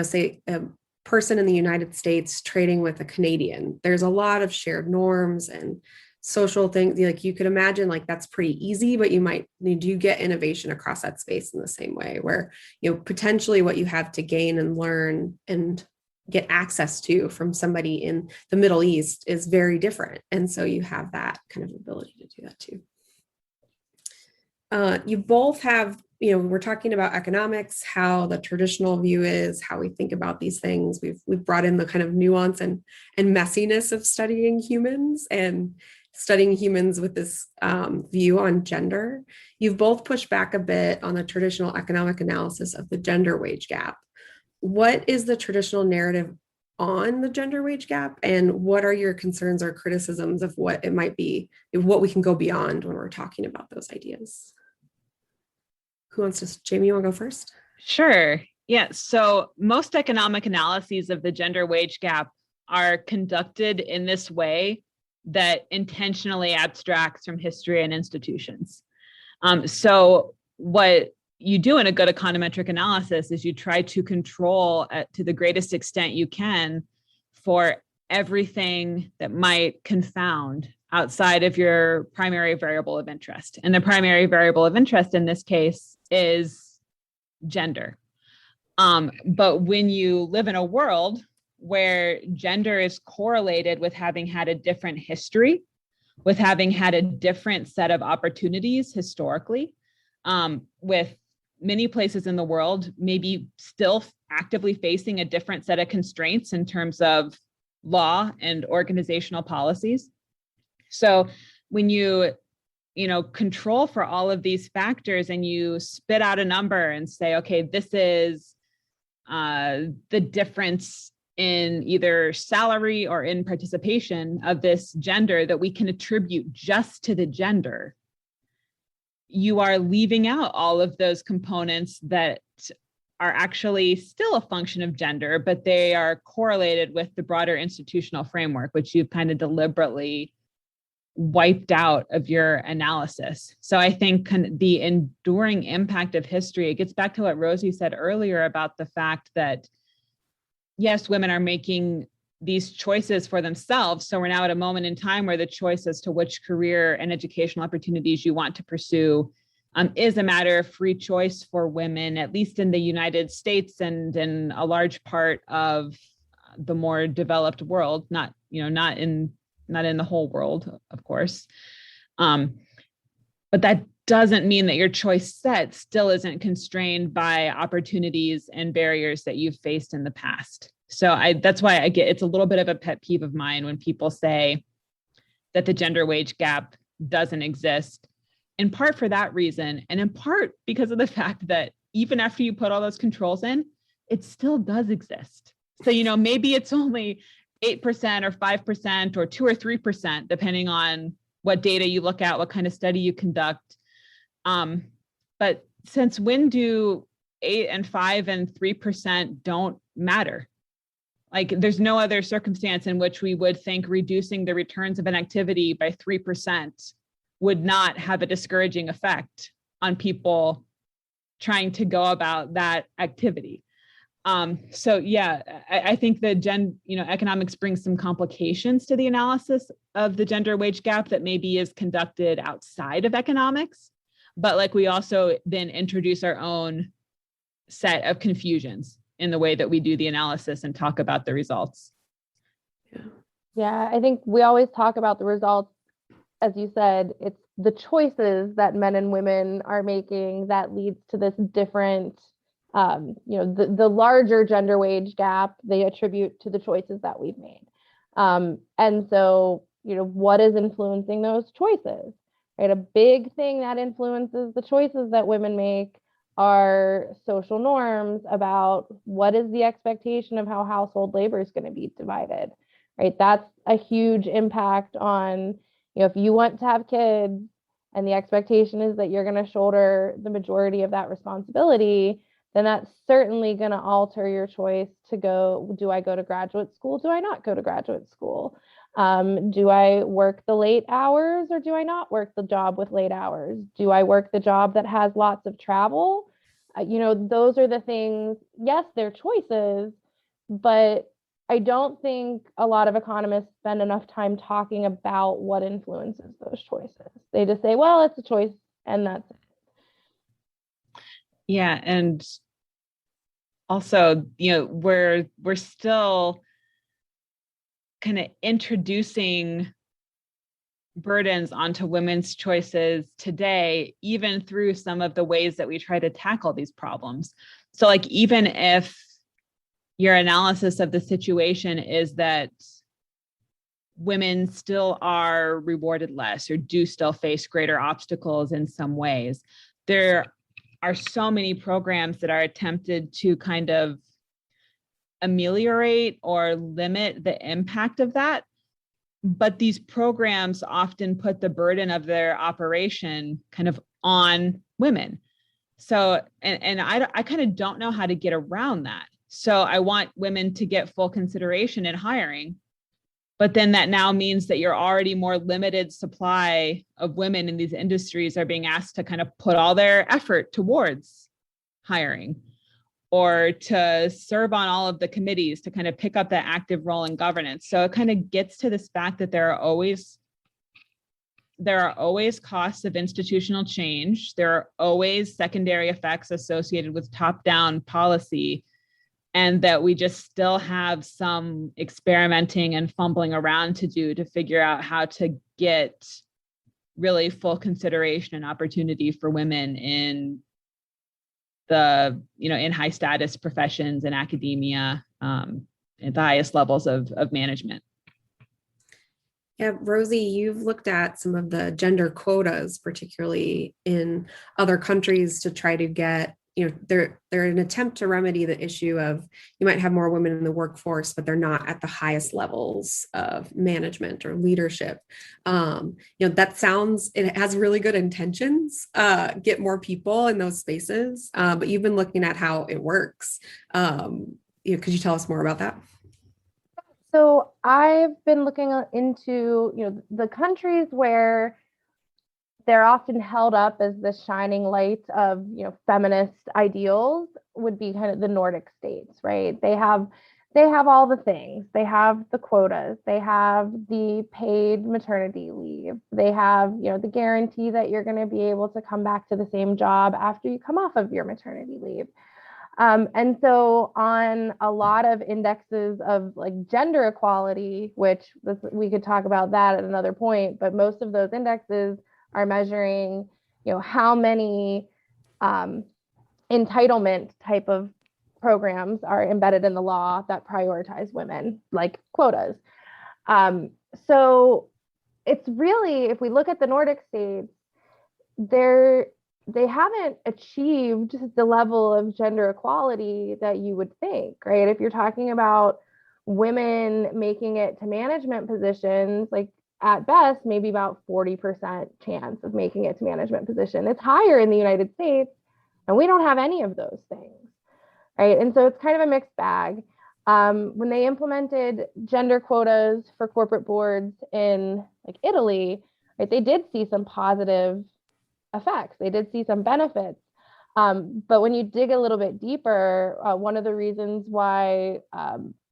say a person in the United States trading with a Canadian. There's a lot of shared norms and social things. Like you could imagine, like that's pretty easy, but you get innovation across that space in the same way where, potentially what you have to gain and learn and get access to from somebody in the Middle East is very different. And so you have that kind of ability to do that too. You both have, we're talking about economics, how the traditional view is, how we think about these things. We've brought in the kind of nuance and messiness of studying humans with this view on gender. You've both pushed back a bit on the traditional economic analysis of the gender wage gap. What is the traditional narrative on the gender wage gap, and what are your concerns or criticisms of what it might be, what we can go beyond when we're talking about those ideas? Who wants to, Jayme, you want to go first? Sure. Yeah. So most economic analyses of the gender wage gap are conducted in this way that intentionally abstracts from history and institutions. So what you do in a good econometric analysis is you try to control to the greatest extent you can for everything that might confound outside of your primary variable of interest. And the primary variable of interest in this case is gender. But when you live in a world where gender is correlated with having had a different history, with having had a different set of opportunities historically, with many places in the world maybe still actively facing a different set of constraints in terms of law and organizational policies. So when you control for all of these factors and you spit out a number and say, okay, this is the difference in either salary or in participation of this gender that we can attribute just to the gender, you are leaving out all of those components that are actually still a function of gender, but they are correlated with the broader institutional framework, which you've kind of deliberately wiped out of your analysis. So I think the enduring impact of history, it gets back to what Rosie said earlier about the fact that, yes, women are making these choices for themselves. So we're now at a moment in time where the choice as to which career and educational opportunities you want to pursue is a matter of free choice for women, at least in the United States and in a large part of the more developed world, not in the whole world, of course. But that doesn't mean that your choice set still isn't constrained by opportunities and barriers that you've faced in the past. So that's why it's a little bit of a pet peeve of mine when people say that the gender wage gap doesn't exist, in part for that reason, and in part because of the fact that even after you put all those controls in, it still does exist. So, maybe it's only 8% or 5% or 2 or 3%, depending on what data you look at, what kind of study you conduct. But since when do 8 and 5 and 3% don't matter? Like there's no other circumstance in which we would think reducing the returns of an activity by 3% would not have a discouraging effect on people trying to go about that activity. So yeah, I think that economics brings some complications to the analysis of the gender wage gap that maybe is conducted outside of economics, but like we also then introduce our own set of confusions in the way that we do the analysis and talk about the results. Yeah, I think we always talk about the results. As you said, it's the choices that men and women are making that leads to this different, the larger gender wage gap they attribute to the choices that we've made. And so, what is influencing those choices, right? A big thing that influences the choices that women make are social norms about what is the expectation of how household labor is going to be divided, right? That's a huge impact on, if you want to have kids and the expectation is that you're going to shoulder the majority of that responsibility, then that's certainly going to alter your choice to go, do I go to graduate school? Do I not go to graduate school? Do I work the late hours or do I not work the job with late hours? Do I work the job that has lots of travel? Those are the things. Yes, they're choices, but I don't think a lot of economists spend enough time talking about what influences those choices. They just say, well, it's a choice and that's it. Yeah. And also, we're still kind of introducing burdens onto women's choices today, even through some of the ways that we try to tackle these problems. So like, even if your analysis of the situation is that women still are rewarded less or do still face greater obstacles in some ways, there are so many programs that are attempted to kind of ameliorate or limit the impact of that. But these programs often put the burden of their operation kind of on women. So, and I kind of don't know how to get around that. So I want women to get full consideration in hiring, but then that now means that your already more limited supply of women in these industries are being asked to kind of put all their effort towards hiring or to serve on all of the committees to kind of pick up that active role in governance. So it kind of gets to this fact that there are always costs of institutional change. There are always secondary effects associated with top-down policy, and that we just still have some experimenting and fumbling around to do to figure out how to get really full consideration and opportunity for women in the, in high status professions and academia, at the highest levels of management. Yeah, Rosie, you've looked at some of the gender quotas, particularly in other countries, to try to get, they're an attempt to remedy the issue of you might have more women in the workforce, but they're not at the highest levels of management or leadership. That sounds, it has really good intentions, get more people in those spaces, but you've been looking at how it works. Could you tell us more about that? So I've been looking into, the countries where they're often held up as the shining light of, feminist ideals would be kind of the Nordic states, right? They have all the things. They have the quotas. They have the paid maternity leave. They have, the guarantee that you're going to be able to come back to the same job after you come off of your maternity leave. And so on a lot of indexes of like gender equality, which we could talk about that at another point, but most of those indexes are measuring, how many entitlement type of programs are embedded in the law that prioritize women, like quotas. So it's really, if we look at the Nordic states, they haven't achieved the level of gender equality that you would think, right? If you're talking about women making it to management positions, like at best, maybe about 40% chance of making it to management position. It's higher in the United States, and we don't have any of those things, right? And so it's kind of a mixed bag. When they implemented gender quotas for corporate boards in like Italy, right, they did see some positive effects. They did see some benefits. But when you dig a little bit deeper, one of the reasons why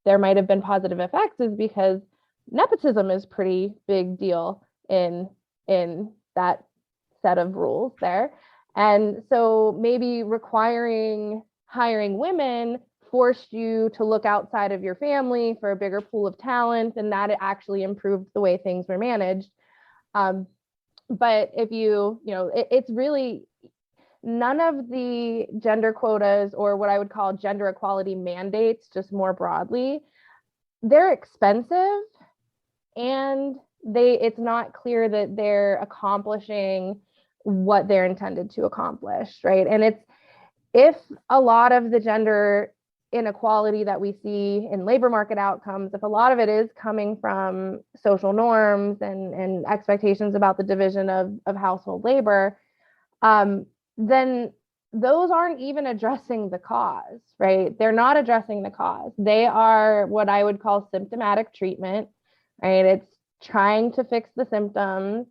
there might have been positive effects is because nepotism is pretty big deal in that set of rules there. And so maybe requiring hiring women forced you to look outside of your family for a bigger pool of talent, and that it actually improved the way things were managed. But if it's really none of the gender quotas or what I would call gender equality mandates, just more broadly, they're expensive and it's not clear that they're accomplishing what they're intended to accomplish, right? And if a lot of the gender inequality that we see in labor market outcomes, if a lot of it is coming from social norms and expectations about the division of household labor, then those aren't even addressing the cause, right? They're not addressing the cause. They are what I would call symptomatic treatment, right? It's trying to fix the symptoms,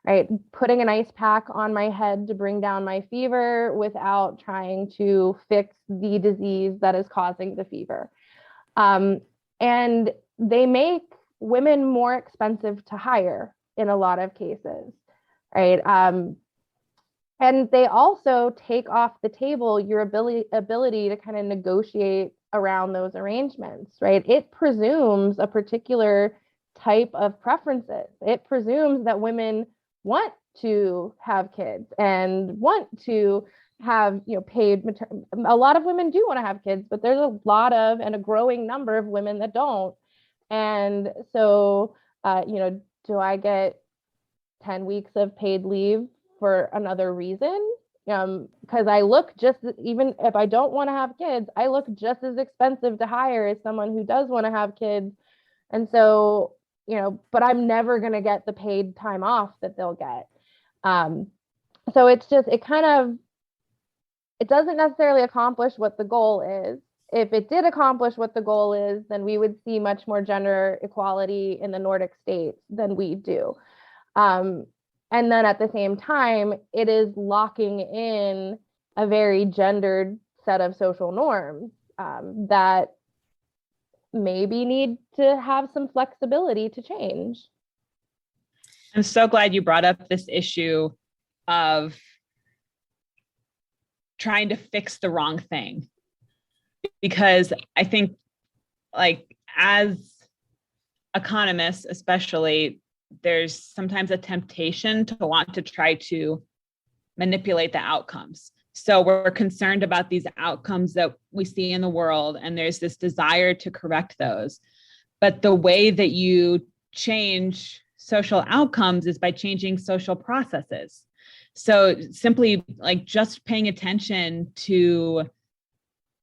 right? Putting an ice pack on my head to bring down my fever without trying to fix the disease that is causing the fever. And they make women more expensive to hire in a lot of cases, right? And they also take off the table your ability to kind of negotiate around those arrangements, right? It presumes a particular type of preferences. It presumes that women want to have kids and want to have, paid a lot of women do want to have kids, but there's a lot of and a growing number of women that don't. And so, do I get 10 weeks of paid leave for another reason? Because I look even if I don't want to have kids, I look just as expensive to hire as someone who does want to have kids. And so, but I'm never going to get the paid time off that they'll get. So it's just, it doesn't necessarily accomplish what the goal is. If it did accomplish what the goal is, then we would see much more gender equality in the Nordic states than we do. And then at the same time, it is locking in a very gendered set of social norms that maybe need to have some flexibility to change. I'm so glad you brought up this issue of trying to fix the wrong thing, because I think, like, as economists, especially, there's sometimes a temptation to want to try to manipulate the outcomes. So we're concerned about these outcomes that we see in the world, and there's this desire to correct those. But the way that you change social outcomes is by changing social processes. So simply, like, just paying attention to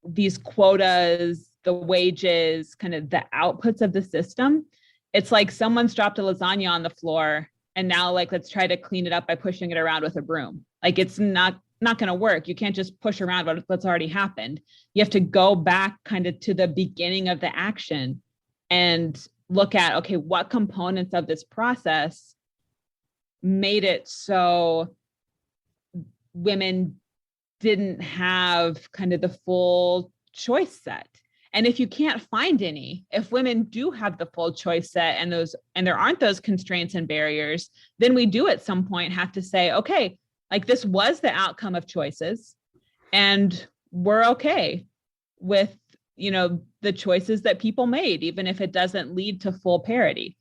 these quotas, the wages, kind of the outputs of the system. It's like someone's dropped a lasagna on the floor, and now, like, let's try to clean it up by pushing it around with a broom. Like, it's not going to work. You can't just push around what's already happened. You have to go back kind of to the beginning of the action and look at, okay, what components of this process made it so women didn't have kind of the full choice set. And if you can't find any, if women do have the full choice set and there aren't those constraints and barriers, then we do at some point have to say, okay, like, this was the outcome of choices, and we're okay with, the choices that people made, even if it doesn't lead to full parity.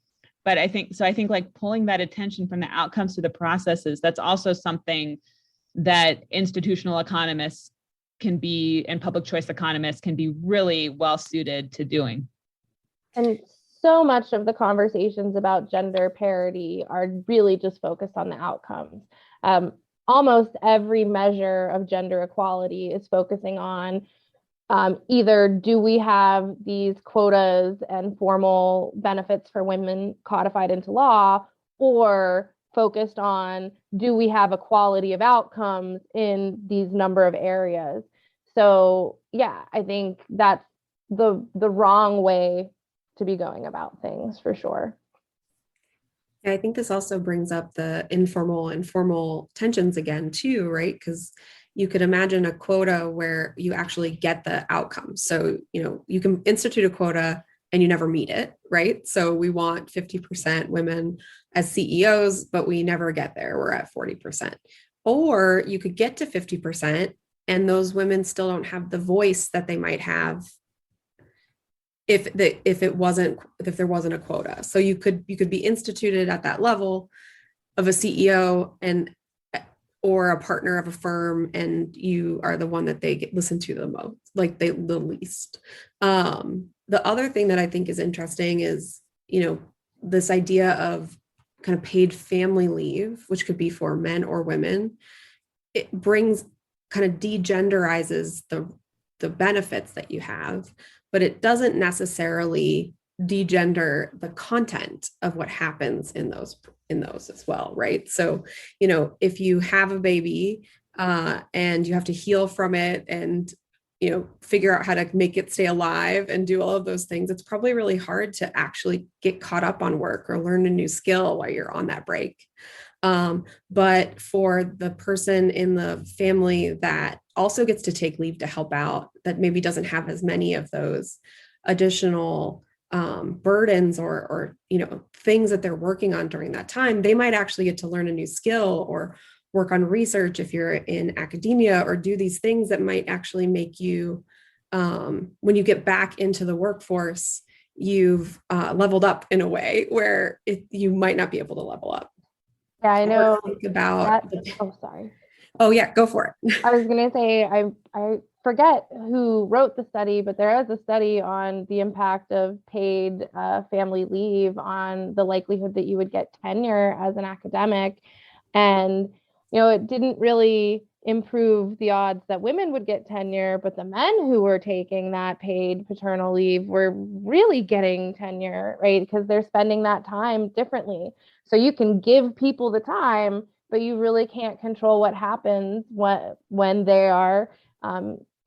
But I think like pulling that attention from the outcomes to the processes, that's also something that institutional economists and public choice economists can be really well suited to doing. And so much of the conversations about gender parity are really just focused on the outcomes. Almost every measure of gender equality is focusing on either do we have these quotas and formal benefits for women codified into law, or focused on do we have equality of outcomes in these number of areas. So yeah, I think that's the wrong way to be going about things, for sure. I think this also brings up the informal and formal tensions again too, right? Because you could imagine a quota where you actually get the outcome. So, you can institute a quota and you never meet it, right? So we want 50% women as CEOs, but we never get there. We're at 40%. Or you could get to 50% and those women still don't have the voice that they might have if there wasn't a quota. So you could be instituted at that level of a CEO or a partner of a firm, and you are the one that they listen to the most, like the least. The other thing that I think is interesting is, this idea of kind of paid family leave, which could be for men or women. It brings kind of degenderizes the benefits that you have, but it doesn't necessarily degender the content of what happens in those as well, right? So, if you have a baby and you have to heal from it and figure out how to make it stay alive and do all of those things, it's probably really hard to actually get caught up on work or learn a new skill while you're on that break. But for the person in the family that also gets to take leave to help out, that maybe doesn't have as many of those additional burdens or things that they're working on during that time, they might actually get to learn a new skill or work on research if you're in academia, or do these things that might actually make you, when you get back into the workforce, you've leveled up in a way where you might not be able to level up. Yeah, I know. Think about sorry. Oh yeah, go for it. I was going to say, I forget who wrote the study, but there is a study on the impact of paid family leave on the likelihood that you would get tenure as an academic. And, it didn't really improve the odds that women would get tenure, but the men who were taking that paid paternal leave were really getting tenure, right? Because they're spending that time differently. So you can give people the time, but you really can't control what happens when they are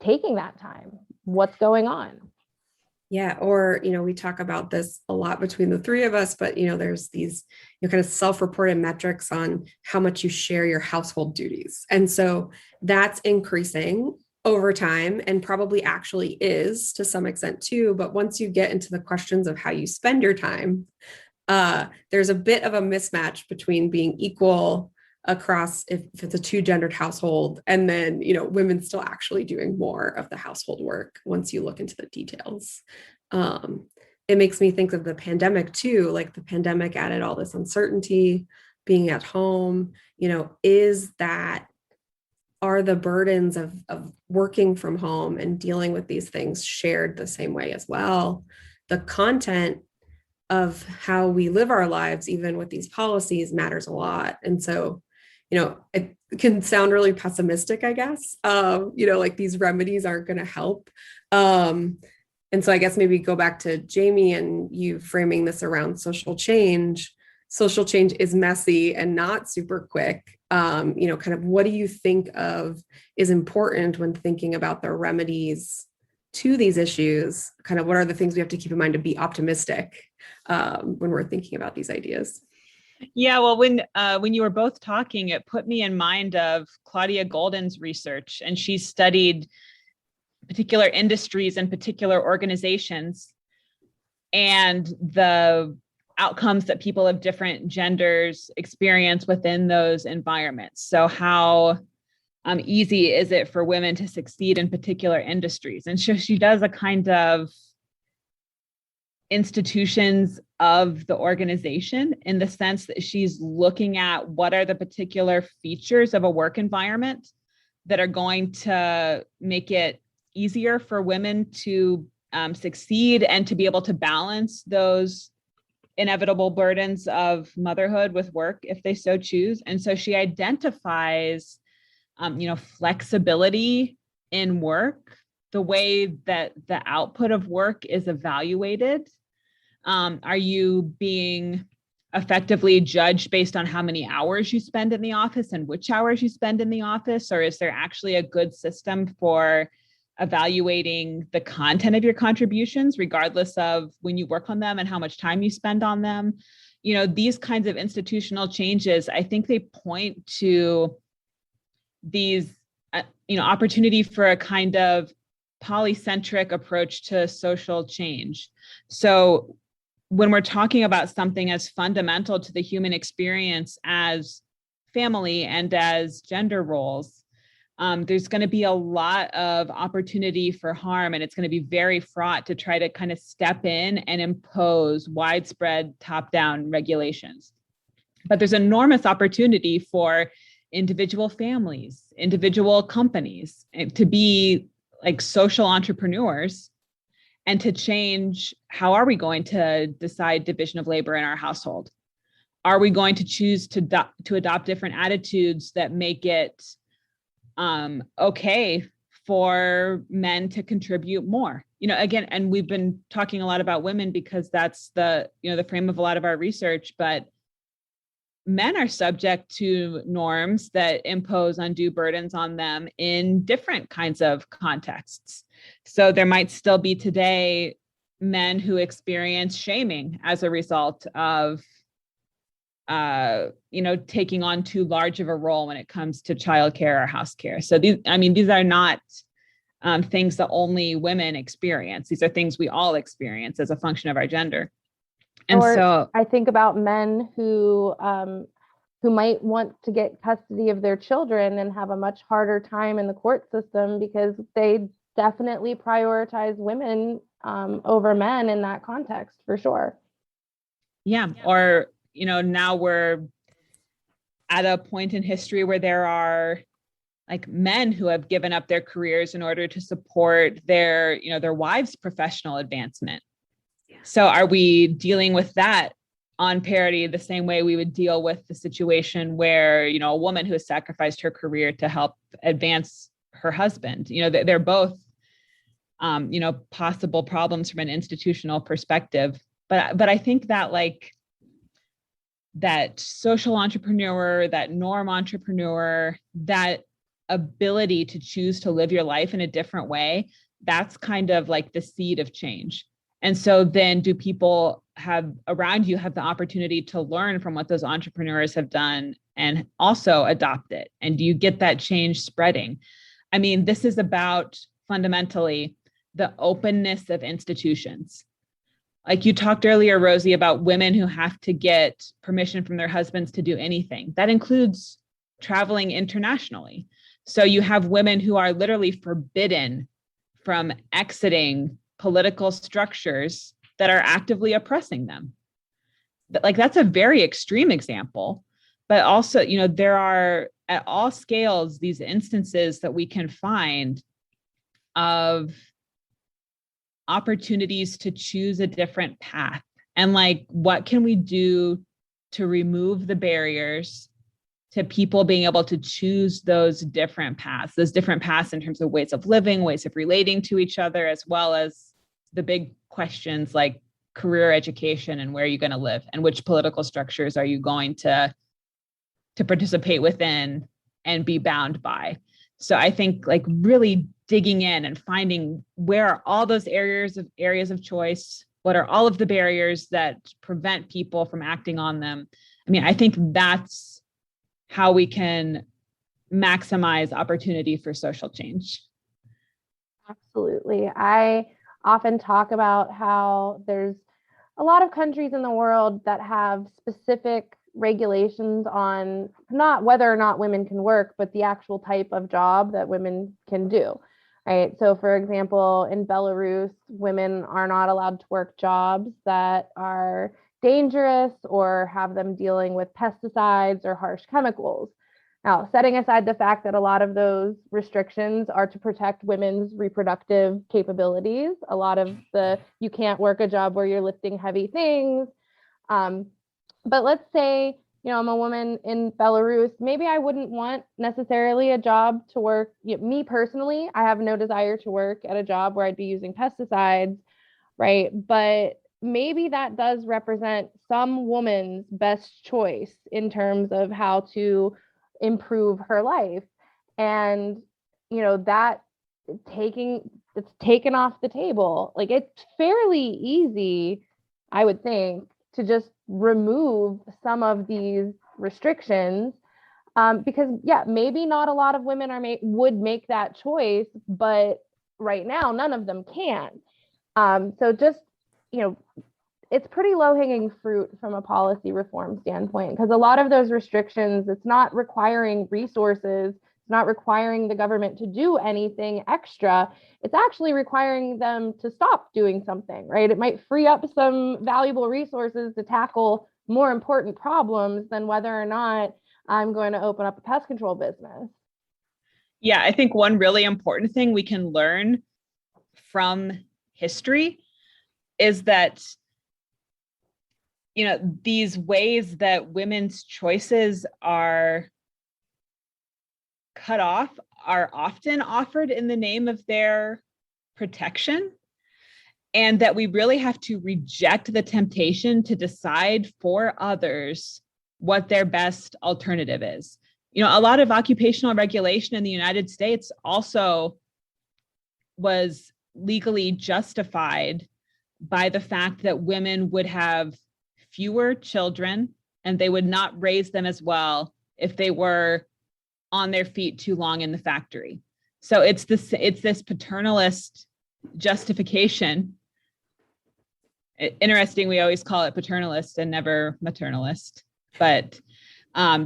taking that time. What's going on? Yeah. Or, we talk about this a lot between the three of us, but, there's these, kind of self-reported metrics on how much you share your household duties. And so that's increasing over time, and probably actually is to some extent too. But once you get into the questions of how you spend your time, there's a bit of a mismatch between being equal across, if it's a two-gendered household, and then women still actually doing more of the household work once you look into the details. It makes me think of the pandemic too. Like, the pandemic added all this uncertainty, being at home. Are the burdens of working from home and dealing with these things shared the same way as well? The content of how we live our lives, even with these policies, matters a lot. And so it can sound really pessimistic, I guess, like these remedies aren't going to help. And so I guess maybe go back to Jayme and you framing this around social change. Social change is messy and not super quick. Kind of what do you think of is important when thinking about the remedies to these issues? Kind of what are the things we have to keep in mind to be optimistic when we're thinking about these ideas? Yeah, well, when you were both talking, it put me in mind of Claudia Golden's research, and she studied particular industries and particular organizations and the outcomes that people of different genders experience within those environments. So how easy is it for women to succeed in particular industries? And so she does a kind of institutions of the organization, in the sense that she's looking at what are the particular features of a work environment that are going to make it easier for women to succeed and to be able to balance those inevitable burdens of motherhood with work if they so choose. And so she identifies, flexibility in work, the way that the output of work is evaluated. Are you being effectively judged based on how many hours you spend in the office and which hours you spend in the office? Or is there actually a good system for evaluating the content of your contributions, regardless of when you work on them and how much time you spend on them? These kinds of institutional changes, I think they point to these, opportunity for a kind of polycentric approach to social change. So when we're talking about something as fundamental to the human experience as family and as gender roles, there's going to be a lot of opportunity for harm, and it's going to be very fraught to try to kind of step in and impose widespread top-down regulations. But there's enormous opportunity for individual families, individual companies to be like social entrepreneurs and to change, how are we going to decide division of labor in our household? Are we going to choose to adopt different attitudes that make it okay for men to contribute more? Again, and we've been talking a lot about women because that's the frame of a lot of our research, but men are subject to norms that impose undue burdens on them in different kinds of contexts. So there might still be today men who experience shaming as a result of, taking on too large of a role when it comes to childcare or house care. So these are not things that only women experience. These are things we all experience as a function of our gender. And so I think about men who might want to get custody of their children and have a much harder time in the court system because they definitely prioritize women over men in that context, for sure. Yeah. Or, now we're at a point in history where there are like men who have given up their careers in order to support their wives' professional advancement. So are we dealing with that on parity the same way we would deal with the situation where, a woman who has sacrificed her career to help advance her husband? They're both, possible problems from an institutional perspective. But I think that that social entrepreneur, that norm entrepreneur, that ability to choose to live your life in a different way, that's kind of like the seed of change. And so then do people around you have the opportunity to learn from what those entrepreneurs have done and also adopt it? And do you get that change spreading? I mean, this is about fundamentally the openness of institutions. Like you talked earlier, Rosie, about women who have to get permission from their husbands to do anything. That includes traveling internationally. So you have women who are literally forbidden from exiting political structures that are actively oppressing them. That's a very extreme example, but also, there are at all scales, these instances that we can find of opportunities to choose a different path. And what can we do to remove the barriers to people being able to choose those different paths in terms of ways of living, ways of relating to each other, as well as the big questions like career, education, and where are you going to live, and which political structures are you going to participate within and be bound by. So I think really digging in and finding where are all those areas of choice, what are all of the barriers that prevent people from acting on them. I mean, I think that's how we can maximize opportunity for social change. Absolutely. I often talk about how there's a lot of countries in the world that have specific regulations on not whether or not women can work, but the actual type of job that women can do. Right. So, for example, in Belarus, women are not allowed to work jobs that are dangerous or have them dealing with pesticides or harsh chemicals. Now, setting aside the fact that a lot of those restrictions are to protect women's reproductive capabilities, a lot of you can't work a job where you're lifting heavy things. But let's say, I'm a woman in Belarus, maybe I wouldn't want necessarily a job to work. Me personally, I have no desire to work at a job where I'd be using pesticides, right? But maybe that does represent some woman's best choice in terms of how to improve her life. And, that it's taken off the table. It's fairly easy, I would think, to just remove some of these restrictions because maybe not a lot of women would make that choice, but right now none of them can. So just, it's pretty low-hanging fruit from a policy reform standpoint because a lot of those restrictions, it's not requiring resources, it's not requiring the government to do anything extra. It's actually requiring them to stop doing something, right? It might free up some valuable resources to tackle more important problems than whether or not I'm going to open up a pest control business. Yeah, I think one really important thing we can learn from history is that, these ways that women's choices are cut off are often offered in the name of their protection, and that we really have to reject the temptation to decide for others what their best alternative is. A lot of occupational regulation in the United States also was legally justified by the fact that women would have fewer children and they would not raise them as well if they were on their feet too long in the factory. So it's this paternalist justification. Interesting, we always call it paternalist and never maternalist, but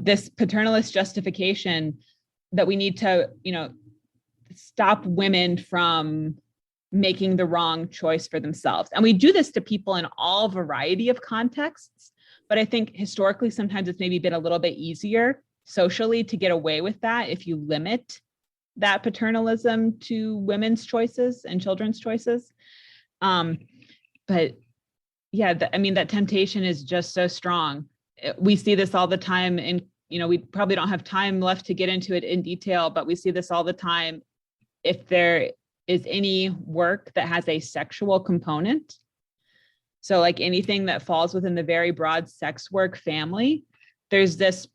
this paternalist justification that we need to, stop women from making the wrong choice for themselves. And we do this to people in all variety of contexts, but I think historically, sometimes it's maybe been a little bit easier socially to get away with that if you limit that paternalism to women's choices and children's choices. But yeah, that temptation is just so strong. We see this all the time in, we probably don't have time left to get into it in detail, but we see this all the time. If there is any work that has a sexual component, so like anything that falls within the very broad sex work family, there's this,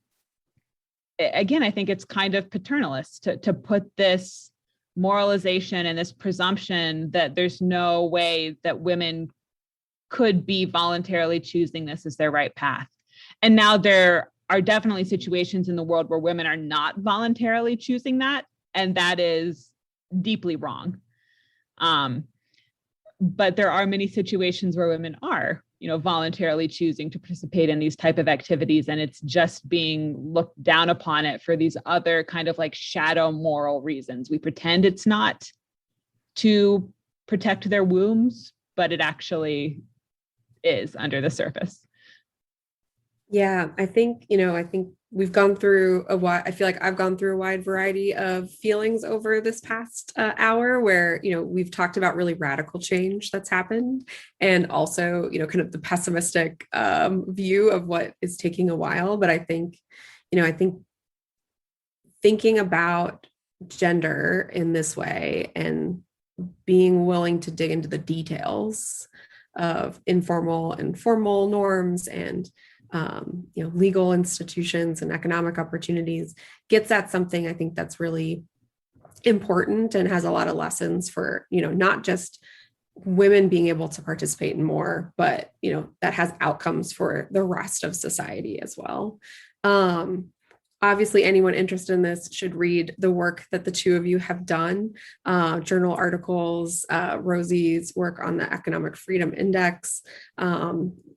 again, I think it's kind of paternalist to put this moralization and this presumption that there's no way that women could be voluntarily choosing this as their right path. And now there are definitely situations in the world where women are not voluntarily choosing that, and that is deeply wrong. But there are many situations where women are, voluntarily choosing to participate in these type of activities, and it's just being looked down upon it for these other kind of like shadow moral reasons. We pretend it's not to protect their wombs, but it actually is under the surface. Yeah, I think we've gone through I feel like I've gone through a wide variety of feelings over this past hour where, we've talked about really radical change that's happened, and also, kind of the pessimistic view of what is taking a while. But I think thinking about gender in this way and being willing to dig into the details of informal and formal norms and legal institutions and economic opportunities gets at something I think that's really important and has a lot of lessons for, not just women being able to participate in more, but, that has outcomes for the rest of society as well. Obviously, anyone interested in this should read the work that the two of you have done, journal articles, Rosie's work on the Economic Freedom Index,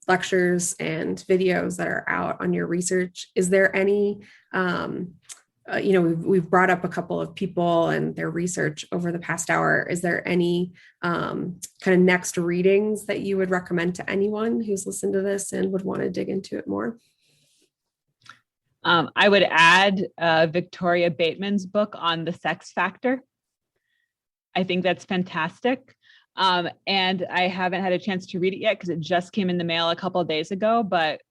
lectures and videos that are out on your research. Is there any, we've brought up a couple of people and their research over the past hour. Is there any kind of next readings that you would recommend to anyone who's listened to this and would want to dig into it more? I would add Victoria Bateman's book on the sex factor. I think that's fantastic. And I haven't had a chance to read it yet because it just came in the mail a couple of days ago, but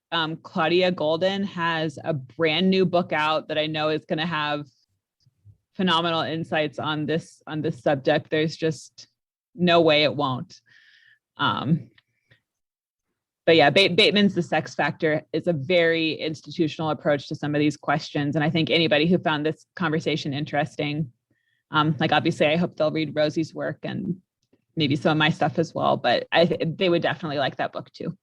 Claudia Golden has a brand new book out that I know is going to have phenomenal insights on this subject. There's just no way it won't. But yeah, Bateman's The Sex Factor is a very institutional approach to some of these questions. And I think anybody who found this conversation interesting, obviously I hope they'll read Rosie's work and maybe some of my stuff as well, but they would definitely like that book too.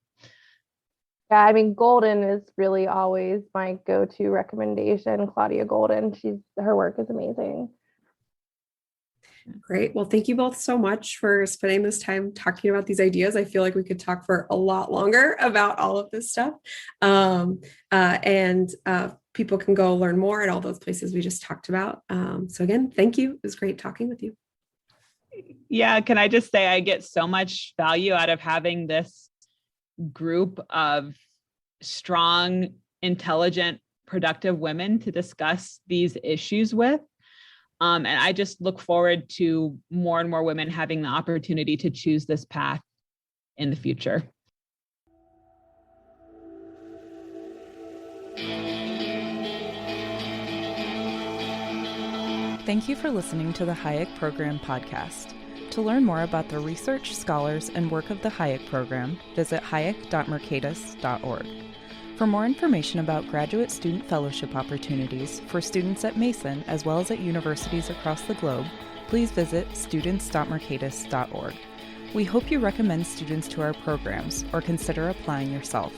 Yeah, I mean, Golden is really always my go-to recommendation. Claudia Golden, her work is amazing. Great. Well, thank you both so much for spending this time talking about these ideas. I feel like we could talk for a lot longer about all of this stuff. And people can go learn more at all those places we just talked about. So again, thank you. It was great talking with you. Yeah. Can I just say I get so much value out of having this group of strong, intelligent, productive women to discuss these issues with. And I just look forward to more and more women having the opportunity to choose this path in the future. Thank you for listening to the Hayek Program podcast. To learn more about the research, scholars, and work of the Hayek Program, visit hayek.mercatus.org. For more information about graduate student fellowship opportunities for students at Mason as well as at universities across the globe, please visit students.mercatus.org. We hope you recommend students to our programs or consider applying yourself.